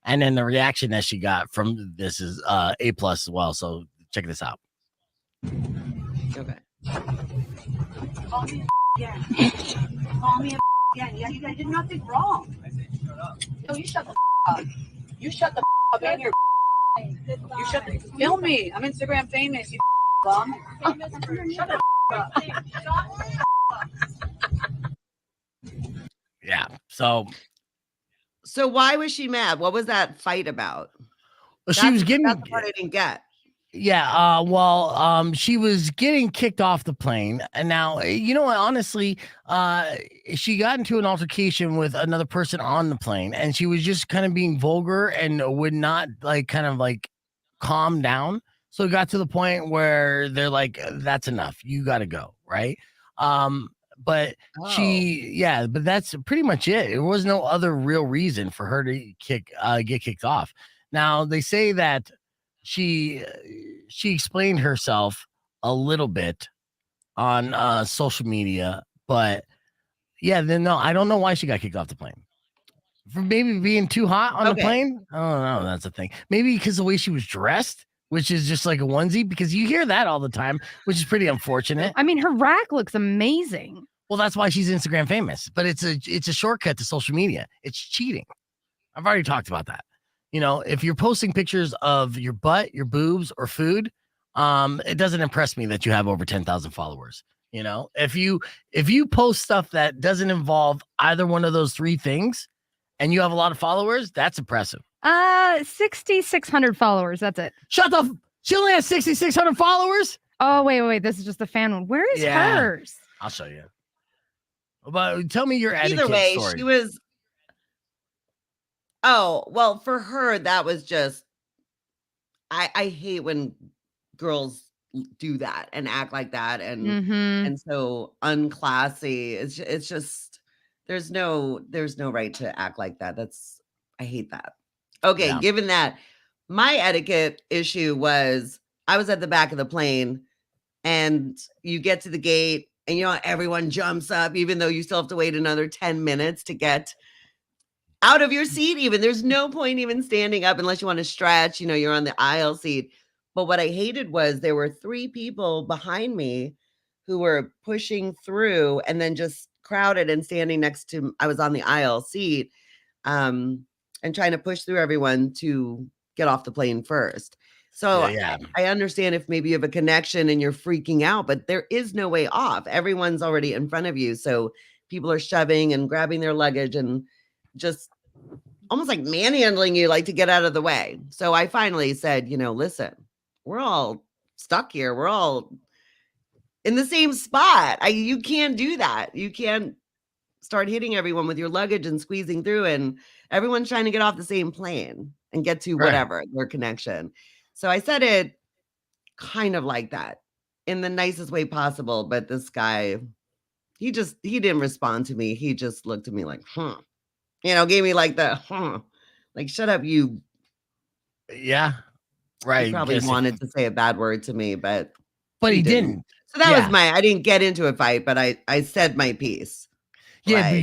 And then the reaction that she got from this is A+ as well. So check this out. Okay. Call me again. Call me again. Yeah, you guys did nothing wrong. I said shut up. No, you shut the up. You shut the up and you're you shut the film me. I'm Instagram famous, you bum. Shut the up. Yeah. So why was she mad? What was that fight about? She was getting. That's the part I didn't get. Yeah, she was getting kicked off the plane, and now you know what? Honestly, she got into an altercation with another person on the plane, and she was just kind of being vulgar and would not like calm down. So it got to the point where they're like, "That's enough. You got to go." Right? But Oh, but that's pretty much it. There was no other real reason for her to get kicked off. Now they say that she she explained herself a little bit on social media, but yeah, then no, I don't know why she got kicked off the plane. For maybe being too hot on the okay. plane. I don't know. That's the thing. Maybe because the way she was dressed, which is just like a onesie, because you hear that all the time, which is pretty unfortunate. I mean, her rack looks amazing. Well, that's why she's Instagram famous, but it's a shortcut to social media. It's cheating. I've already talked about that. You know, if you're posting pictures of your butt, your boobs, or food, it doesn't impress me that you have over 10,000 followers. You know, if you post stuff that doesn't involve either one of those three things, and you have a lot of followers, that's impressive. 6,600 followers. That's it. She only has 6,600 followers. Oh, wait. This is just the fan one. Where is hers? I'll show you. But tell me your etiquette Either way, story. she was. Oh, well, for her, that was just. I hate when girls do that and act like that and so unclassy. It's just there's no right to act like that. I hate that. Okay, Yeah. given that, my etiquette issue was I was at the back of the plane and you get to the gate and everyone jumps up even though you still have to wait another 10 minutes to get out of your seat. Even there's no point even standing up unless you want to stretch, you're on the aisle seat. But what I hated was there were 3 people behind me who were pushing through and then just crowded and standing next to, I was on the aisle seat, and trying to push through everyone to get off the plane first. So Yeah. I understand if maybe you have a connection and you're freaking out, but there is no way off. Everyone's already in front of you. So people are shoving and grabbing their luggage and just almost like manhandling you, like to get out of the way. So I finally said, listen, we're all stuck here. We're all in the same spot. You can't do that. You can't start hitting everyone with your luggage and squeezing through, and everyone's trying to get off the same plane and get to whatever their connection. So I said it kind of like that in the nicest way possible. But this guy, he didn't respond to me. He just looked at me like, gave me like the, like, shut up, you. Yeah. Right. He probably wanted to say a bad word to me, but he didn't. So that was I didn't get into a fight, but I said my piece. Yeah, but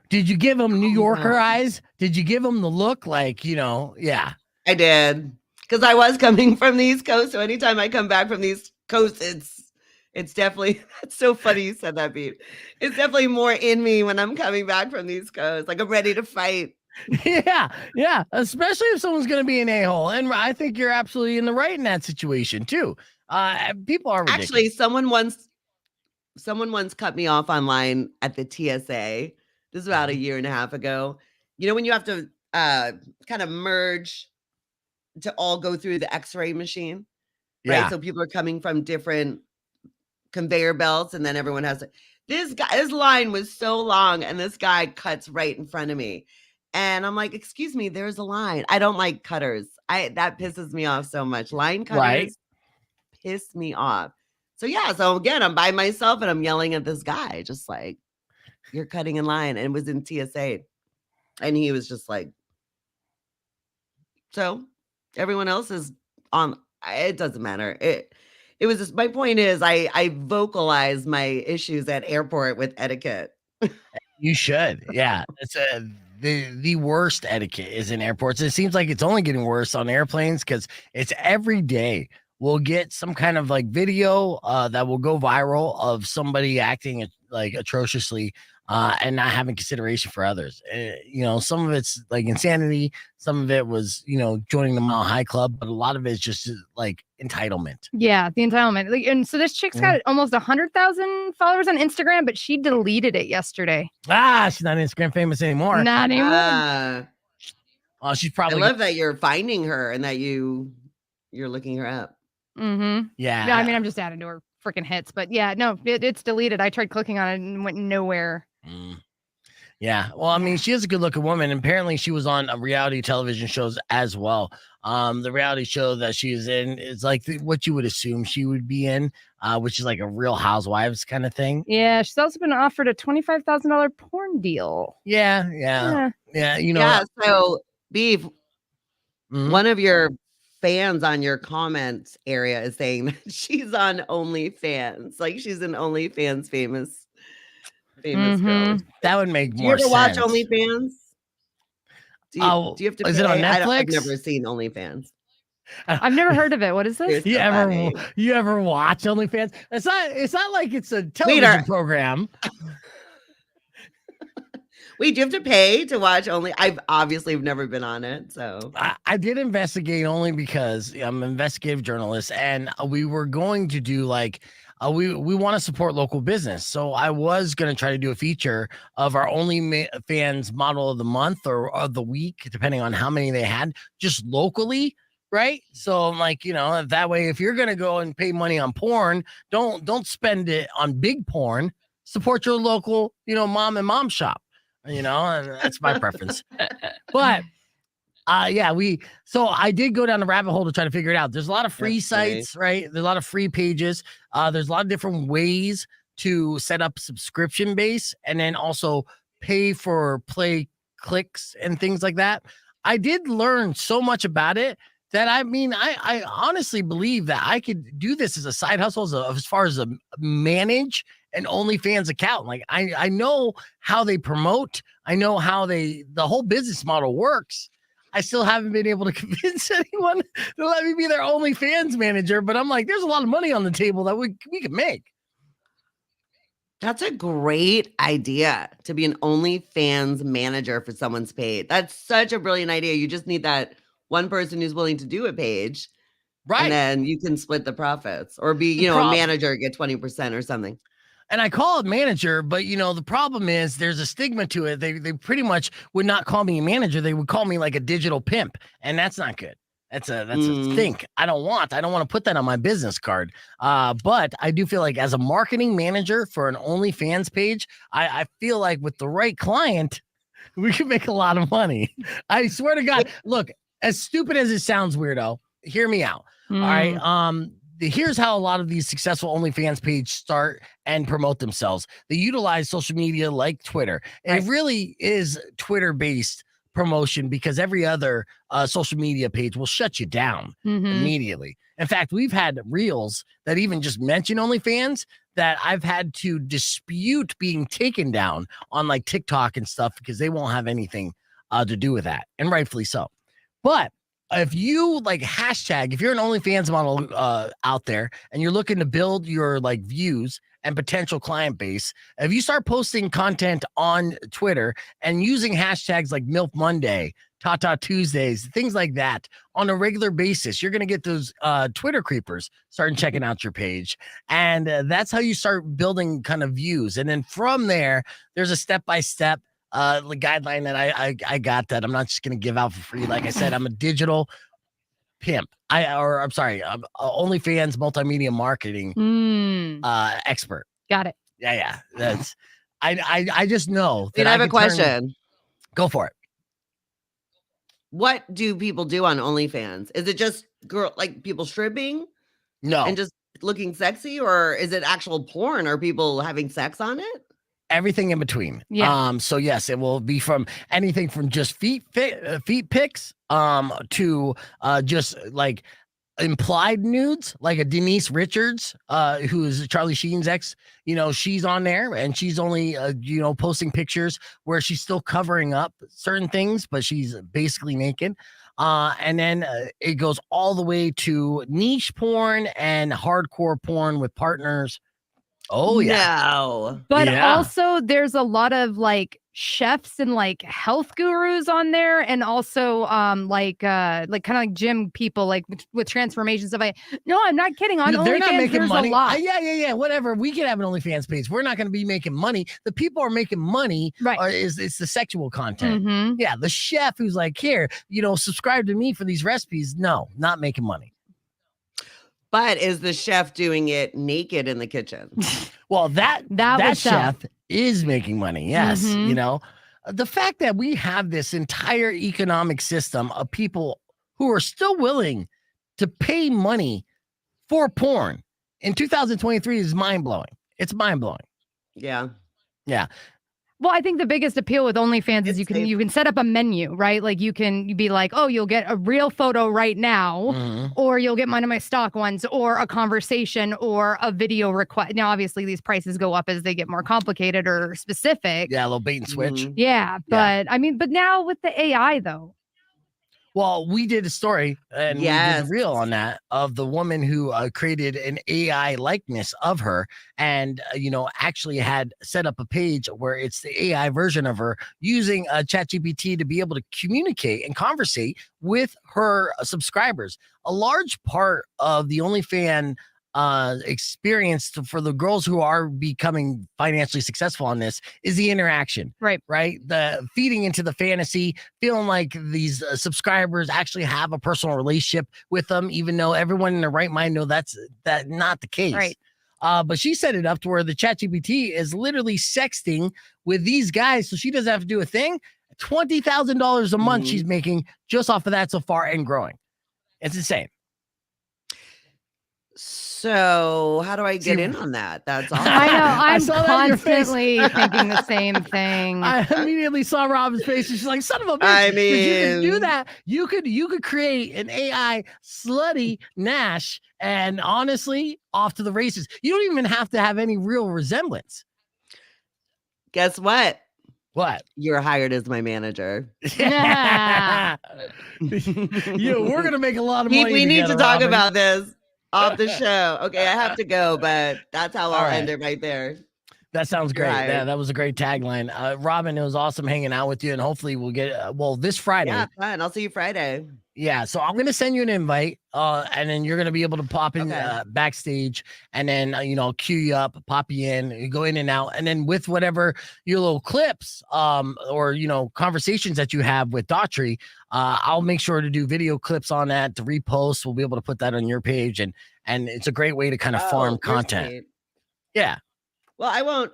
did you give him New Yorker eyes? Did you give him the look like, yeah. I did. Because I was coming from the East Coast. So anytime I come back from the East Coast, it's definitely, it's so funny you said that, Beat. It's definitely more in me when I'm coming back from the East Coast. Like I'm ready to fight. Yeah. Especially if someone's going to be an a-hole. And I think you're absolutely in the right in that situation too. People are ridiculous. Actually, someone once cut me off online at the TSA. This is about a year and a half ago. When you have to kind of merge to all go through the X-ray machine, right? Yeah. So people are coming from different conveyor belts, and then everyone has this line was so long, and this guy cuts right in front of me. And I'm like, excuse me, there's a line. I don't like cutters. That pisses me off so much. Line cutters piss me off. So again, I'm by myself and I'm yelling at this guy, just like, you're cutting in line. And it was in TSA. And he was just like, so everyone else is on. It doesn't matter. It was just, my point is I vocalize my issues at airport with etiquette. You should. Yeah. It's the worst etiquette is in airports. It seems like it's only getting worse on airplanes because it's every day we'll get some kind of like video that will go viral of somebody acting like atrociously and not having consideration for others. Some of it's like insanity. Some of it was, joining the Mile High Club, but a lot of it's just like entitlement. Yeah, the entitlement. And so this chick's got almost 100,000 followers on Instagram, but she deleted it yesterday. She's not Instagram famous anymore. Not anymore. She's probably. I love that you're finding her and that you're looking her up. Mm-hmm. Yeah. Yeah, I mean, I'm just adding to her freaking hits, but yeah, no, it's deleted. I tried clicking on it and went nowhere. Yeah. Well, I mean, she is a good looking woman. And apparently she was on reality television shows as well. The reality show that she is in is like what you would assume she would be in, which is like a Real Housewives kind of thing. Yeah, she's also been offered a $25,000 porn deal. Yeah. You know, Yeah. So, Beef, mhm. one of your fans on your comments area is saying that she's on OnlyFans. Like she's an OnlyFans famous girl. That would make Do more you ever sense. watch OnlyFans? Do you have to is it on pay? Netflix? I've never seen OnlyFans. I've never heard of it. What is this? It's You so ever funny. you ever watch OnlyFans? It's not like it's a television program. Wait, do you have to pay to watch Only? I've obviously never been on it, so I did investigate only because I'm an investigative journalist, and we were going to do like we want to support local business. So I was going to try to do a feature of our OnlyFans model of the month or of the week, depending on how many they had, just locally. Right. So I'm like, that way, if you're going to go and pay money on porn, don't spend it on big porn. Support your local, mom and mom shop, and that's my preference. But so I did go down the rabbit hole to try to figure it out. There's a lot of free sites, right? There's a lot of free pages. There's a lot of different ways to set up subscription base and then also pay for play clicks and things like that. I did learn so much about it that I honestly believe that I could do this as a side hustle as far as manage an OnlyFans account. Like I know how they promote. I know how the whole business model works. I still haven't been able to convince anyone to let me be their OnlyFans manager, but I'm like, there's a lot of money on the table that we could make. That's a great idea to be an OnlyFans manager for someone's page. That's such a brilliant idea. You just need that one person who's willing to do a page. Right. And then you can split the profits or be, a manager, get 20% or something. And I call it manager, but the problem is there's a stigma to it. They pretty much would not call me a manager. They would call me like a digital pimp, and that's not good. That's a stink. I don't want to put that on my business card. But I do feel like as a marketing manager for an OnlyFans page, I feel like with the right client, we could make a lot of money. I swear to God. Look, as stupid as it sounds, weirdo, hear me out. All right. Here's how a lot of these successful OnlyFans pages start and promote themselves. They utilize social media like Twitter. And it really is Twitter-based promotion because every other social media page will shut you down immediately. In fact, we've had reels that even just mention OnlyFans that I've had to dispute being taken down on like TikTok and stuff because they won't have anything to do with that, and rightfully so. But if you if you're an OnlyFans model out there and you're looking to build your views and potential client base, if you start posting content on Twitter and using hashtags like MILF Monday, Tata Tuesdays, things like that on a regular basis, you're going to get those Twitter creepers starting checking out your page. And that's how you start building kind of views. And then from there, there's a step-by-step guideline that I got that I'm not just going to give out for free. Like I said, I'm a digital pimp. I'm sorry, OnlyFans multimedia marketing expert. Got it. Yeah. That's I just know that I have a question. Go for it. What do people do on OnlyFans? Is it just people stripping? No. And just looking sexy, or is it actual porn? Are people having sex on it? Everything in between. Yeah. So yes, it will be from anything from just feet pics to just like implied nudes, like a Denise Richards, who is Charlie Sheen's ex. She's on there and she's only posting pictures where she's still covering up certain things, but she's basically naked. And then it goes all the way to niche porn and hardcore porn with partners. Oh yeah. No. But also there's a lot of chefs and health gurus on there, and also kind of like gym people with transformation stuff. No, I'm not kidding. On they're OnlyFans, not making there's money. a lot. Yeah. Whatever. We can have an OnlyFans page. We're not going to be making money. The people are making money. Right. It's the sexual content. Mm-hmm. Yeah. The chef who's like, here, subscribe to me for these recipes. No, not making money. But is the chef doing it naked in the kitchen? Well, that would sell. chef is making money. Yes. Mhm. You know, the fact that we have this entire economic system of people who are still willing to pay money for porn in 2023 is mind blowing. It's mind blowing. Yeah. Yeah. Well, I think the biggest appeal with OnlyFans is It's you can set up a menu, right? Like you be like, oh, you'll get a real photo right now, Mhm. or you'll get one of my stock ones, or a conversation, or a video request. Now, obviously, these prices go up as they get more complicated or specific. Yeah, a little bait and switch. Mhm. Yeah, but I mean, but now with the AI though. Well, we did a story and we did Yes. a reel on that of the woman who created an AI likeness of her and, actually had set up a page where it's the AI version of her using ChatGPT to be able to communicate and conversate with her subscribers. A large part of the OnlyFans experience for the girls who are becoming financially successful on this is the interaction, Right. The feeding into the fantasy, feeling like these subscribers actually have a personal relationship with them, even though everyone in their right mind know that's not the case. Right. But she set it up to where the ChatGPT is literally sexting with these guys, so she doesn't have to do a thing. $20,000 a month she's making just off of that so far and growing. It's insane. So how do I get in on that? That's all. I know. I I'm saw that in your face. constantly thinking the same thing. I immediately saw Robin's face and she's like, son of a bitch. I 'Cause you can do mean- that. You could create an AI slutty Nash and honestly off to the races. You don't even have to have any real resemblance. Guess what? What? You're hired as my manager. Yeah, we're gonna make a lot of money. We need to together, talk Robin. about this off the show. Okay, I have to go, but that's how I'll All end right. it right there. That sounds great. Right. Yeah, that was a great tagline. Robin, it was awesome hanging out with you, and hopefully we'll get this Friday. Yeah, fun. I'll see you Friday. Yeah, so I'm gonna send you an invite, and then you're gonna be able to pop in Okay. backstage, and then I'll queue you up, pop you in, you go in and out, and then with whatever your little clips, or conversations that you have with Daughtry, I'll make sure to do video clips on that to repost. We'll be able to put that on your page, and it's a great way to kind of farm Oh, you're content. sweet. Yeah. Well, I won't.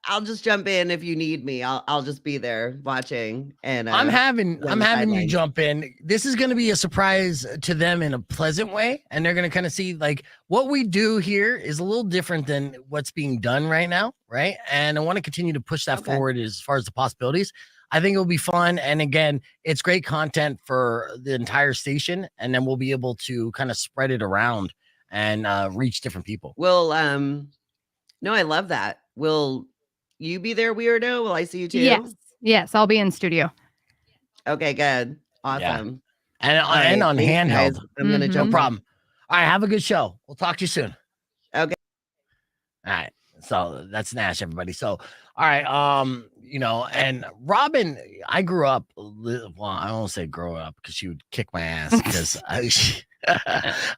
I'll just jump in if you need me. I'll just be there watching. And I'm having on the you sidelines. jump in. This is going to be a surprise to them in a pleasant way, and they're going to kind of see like what we do here is a little different than what's being done right now, right? And I want to continue to push that Okay. forward as far as the possibilities. I think it'll be fun, and again, it's great content for the entire station, and then we'll be able to kind of spread it around and reach different people. Will no, I love that. Will you be there, weirdo? Will I see you too? Yes, I'll be in studio. Okay, good. Awesome. And All right, and on thanks, handheld, guys. I'm gonna Mhm. no jump. in. problem. All right, have a good show. We'll talk to you soon. Okay. All right. So that's Nash, everybody. So, all right. And Robin, I grew up, well, I won't say grow up because she would kick my ass because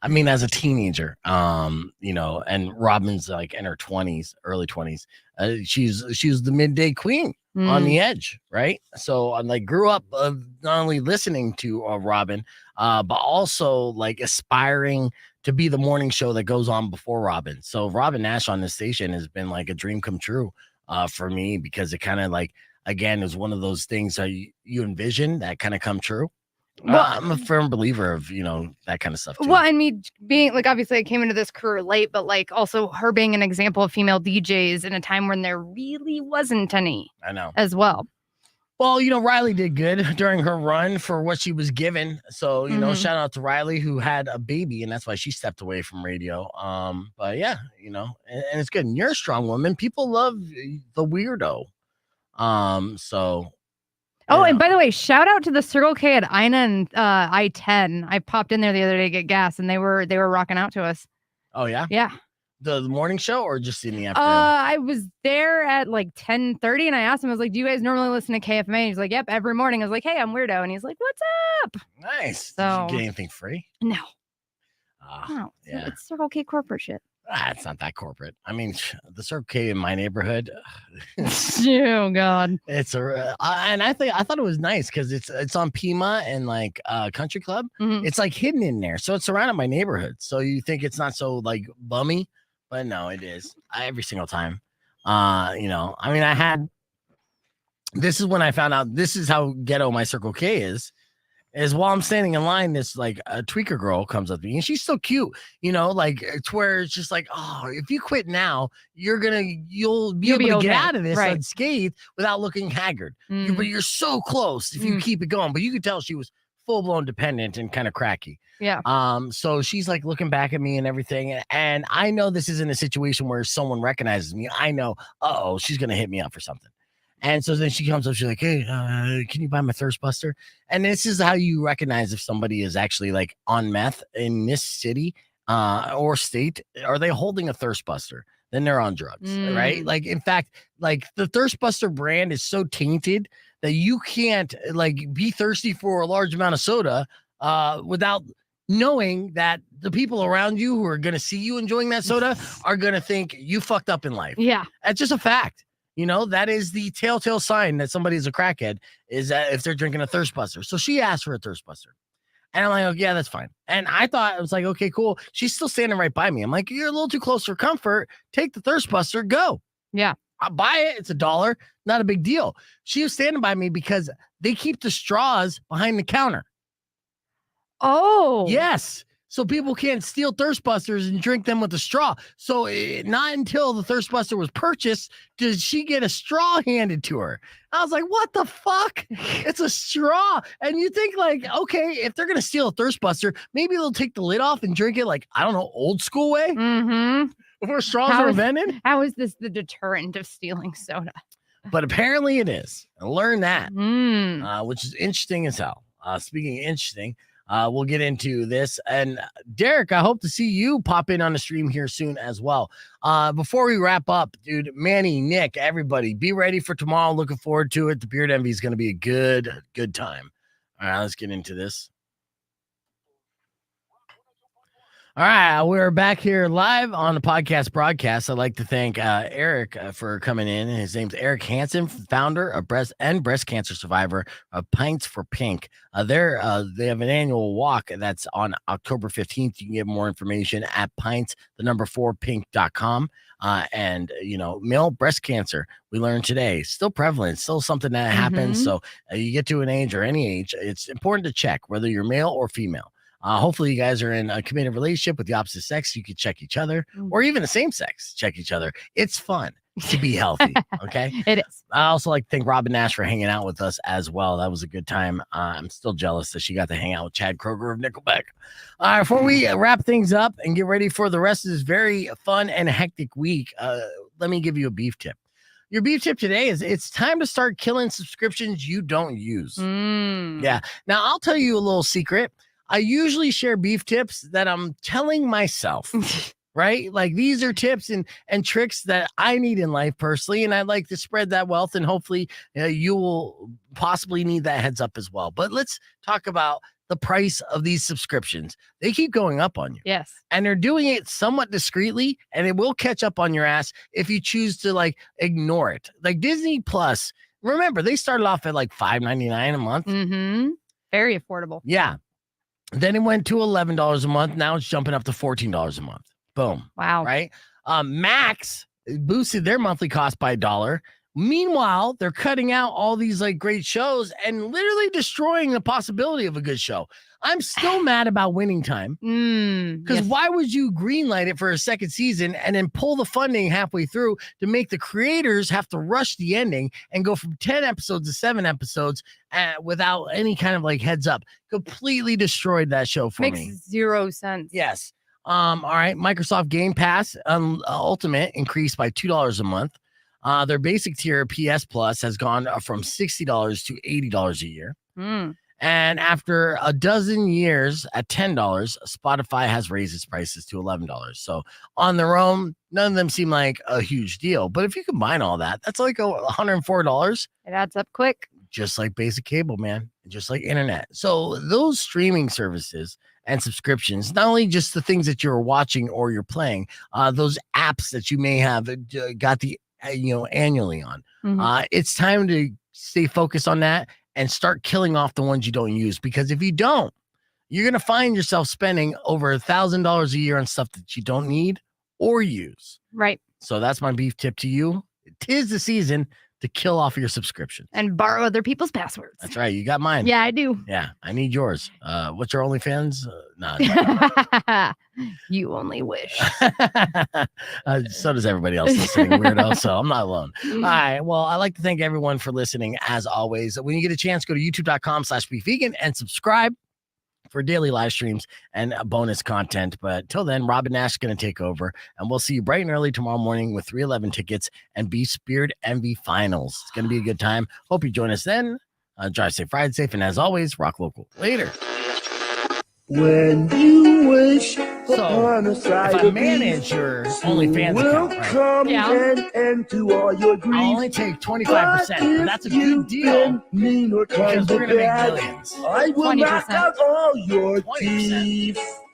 I mean, as a teenager, and Robin's like in her 20s, early 20s. She's the midday queen on Mm. the edge, right? So I'm like grew up not only listening to Robin, but also like aspiring to be the morning show that goes on before Robin. So Robin Nash on this station has been like a dream come true for me because it kind of like again is one of those things that you envision that kind of come true. Well, I'm a firm believer of that kind of stuff too. Well, and me being like, obviously, I came into this career late, but like also her being an example of female DJs in a time when there really wasn't any I know. as well. Well, Riley did good during her run for what she was given. So, Mhm. shout out to Riley who had a baby and that's why she stepped away from radio. But yeah, and it's good. And you're a strong woman. People love the weirdo. So Oh, yeah. and by the way, shout out to the Circle K at Ina and I-10. I popped in there the other day to get gas, and they were rocking out to us. Oh yeah, Yeah. the morning show or just in the afternoon? I was there at like 10:30, and I asked him, I was like, "Do you guys normally listen to KFMA?" He's like, "Yep, every morning." I was like, "Hey, I'm Weirdo," and he's like, "What's up?" Nice. So- Did you get anything free? No, Ah, no, yeah. it's Circle K corporate shit. It's not that corporate. I mean, the Circle K in my neighborhood, Oh God. it's and I thought it was nice because it's on Pima and like Country Club. Mhm. It's like hidden in there, so it's surrounded by neighborhoods. So you think it's not so like bummy, but no, it is every single time. You know, I mean, this is when I found out this is how ghetto my Circle K is while I'm standing in line, this like a tweaker girl comes up to me and she's so cute, you know, like it's where it's just like, oh, if you quit now, you'll be able to okay. get out of this Right. unscathed without looking haggard. Mm. But you're so close if you keep it going. But you could tell she was full blown dependent and kind of cracky. Yeah. So she's like looking back at me and everything. And I know this isn't a situation where someone recognizes me. I know, she's gonna hit me up for something. And so then she comes up, she's like, hey, can you buy my Thirst Buster? And this is how you recognize if somebody is actually like on meth in this city or state. Are they holding a Thirst Buster? Then they're on drugs, right? Like, in fact, like the Thirst Buster brand is so tainted that you can't like be thirsty for a large amount of soda without knowing that the people around you who are going to see you enjoying that soda are going to think you fucked up in life. Yeah. That's just a fact. You know, that is the telltale sign that somebody's a crackhead is that if they're drinking a Thirst Buster. So she asked for a Thirst Buster. And I'm like, oh, yeah, that's fine. And I thought, I was like, okay, cool. She's still standing right by me. I'm like, you're a little too close for comfort. Take the Thirst Buster, go. Yeah. I'll buy it. It's $1. Not a big deal. She was standing by me because they keep the straws behind the counter. Oh. Yes. So people can't steal Thirst Busters and drink them with a straw. So not until the Thirst Buster was purchased did she get a straw handed to her. I was like, what the fuck? It's a straw. And you think like, okay, if they're going to steal a Thirst Buster, maybe they'll take the lid off and drink it like, I don't know, old school way Mm-hmm. before straws were invented. How is this the deterrent of stealing soda? But apparently it is. I learned that, Mm. which is interesting as hell. Speaking of interesting, we'll get into this. And Derek, I hope to see you pop in on the stream here soon as well. Before we wrap up, dude, Manny, Nick, everybody, be ready for tomorrow. Looking forward to it. The Beard Envy is going to be a good time. All right, let's get into this. All right, we're back here live on the podcast broadcast. I'd like to thank Eric for coming in. His name's Eric Hansen, founder of breast cancer survivor of Pints for Pink. They have an annual walk that's on October 15th. You can get more information at pints4pink.com. And you know, male breast cancer, we learned today, still prevalent, still something that happens. So you get to an age or any age, it's important to check whether you're male or female. Hopefully you guys are in a committed relationship with the opposite sex. You can check each other, or even the same sex, check each other. It's fun to be healthy. Okay. It is. I also like to thank Robin Nash for hanging out with us as well. That was a good time. I'm still jealous that she got to hang out with Chad Kroger of Nickelback. Before we wrap things up and get ready for the rest of this very fun and hectic week, let me give you a beef tip. Your beef tip today is it's time to start killing subscriptions you don't use. Yeah. Now, I'll tell you a little secret. I usually share beef tips that I'm telling myself, right? Like these are tips and tricks that I need in life personally. And I'd like to spread that wealth, and hopefully you will possibly need that heads up as well. But let's talk about the price of these subscriptions. They keep going up on you. Yes. And they're doing it somewhat discreetly, and it will catch up on your ass if you choose to like ignore it. Like Disney Plus, remember, they started off at like $5.99 a month. Mm-hmm. Very affordable. Yeah. Then it went to $11 a month. Now it's jumping up to $14 a month. Boom. Wow. Right. Max boosted their monthly cost by $1. Meanwhile, they're cutting out all these like great shows and literally destroying the possibility of a good show. I'm still mad about Winning Time because why would you greenlight it for a second season and then pull the funding halfway through to make the creators have to rush the ending and go from 10 episodes to 7 episodes without any kind of like heads up? Completely destroyed that show for me. Makes zero sense. Yes. All right. Microsoft Game Pass Ultimate increased by $2 a month. Their basic tier PS Plus has gone from $60 to $80 a year. And after a dozen years at $10, Spotify has raised its prices to $11. So on their own, none of them seem like a huge deal. But if you combine all that, that's like $104. It adds up quick. just like basic cable, man, just like internet. So those streaming services and subscriptions, not only just the things that you're watching or you're playing, those apps that you may have got the annually on. It's time to stay focused on that and start killing off the ones you don't use, because if you don't, you're gonna find yourself spending over $1,000 a year on stuff that you don't need or use. Right. So that's my beef tip to you. Tis the season to kill off your subscription And borrow other people's passwords. That's right. You got mine. Yeah, I do. Yeah, I need yours. What's your OnlyFans? No. You only wish. So does everybody else listening, weirdo. So I'm not alone. All right. Well, I'd like to thank everyone for listening. As always, when you get a chance, go to youtube.com/beefvegan and subscribe for daily live streams and bonus content. But till then, Robin Nash is going to take over, and we'll see you bright and early tomorrow morning with 311 tickets and Beef Beard Envy Finals. It's going to be a good time. Hope you join us then. Drive safe, ride safe, and as always, rock local. Later. When you wish So, if I manage your OnlyFans account, right, Yeah. I'll I'll only take 25%, but that's a good deal because we're going to make millions. I will knock 20%. out all your 20%. teeth.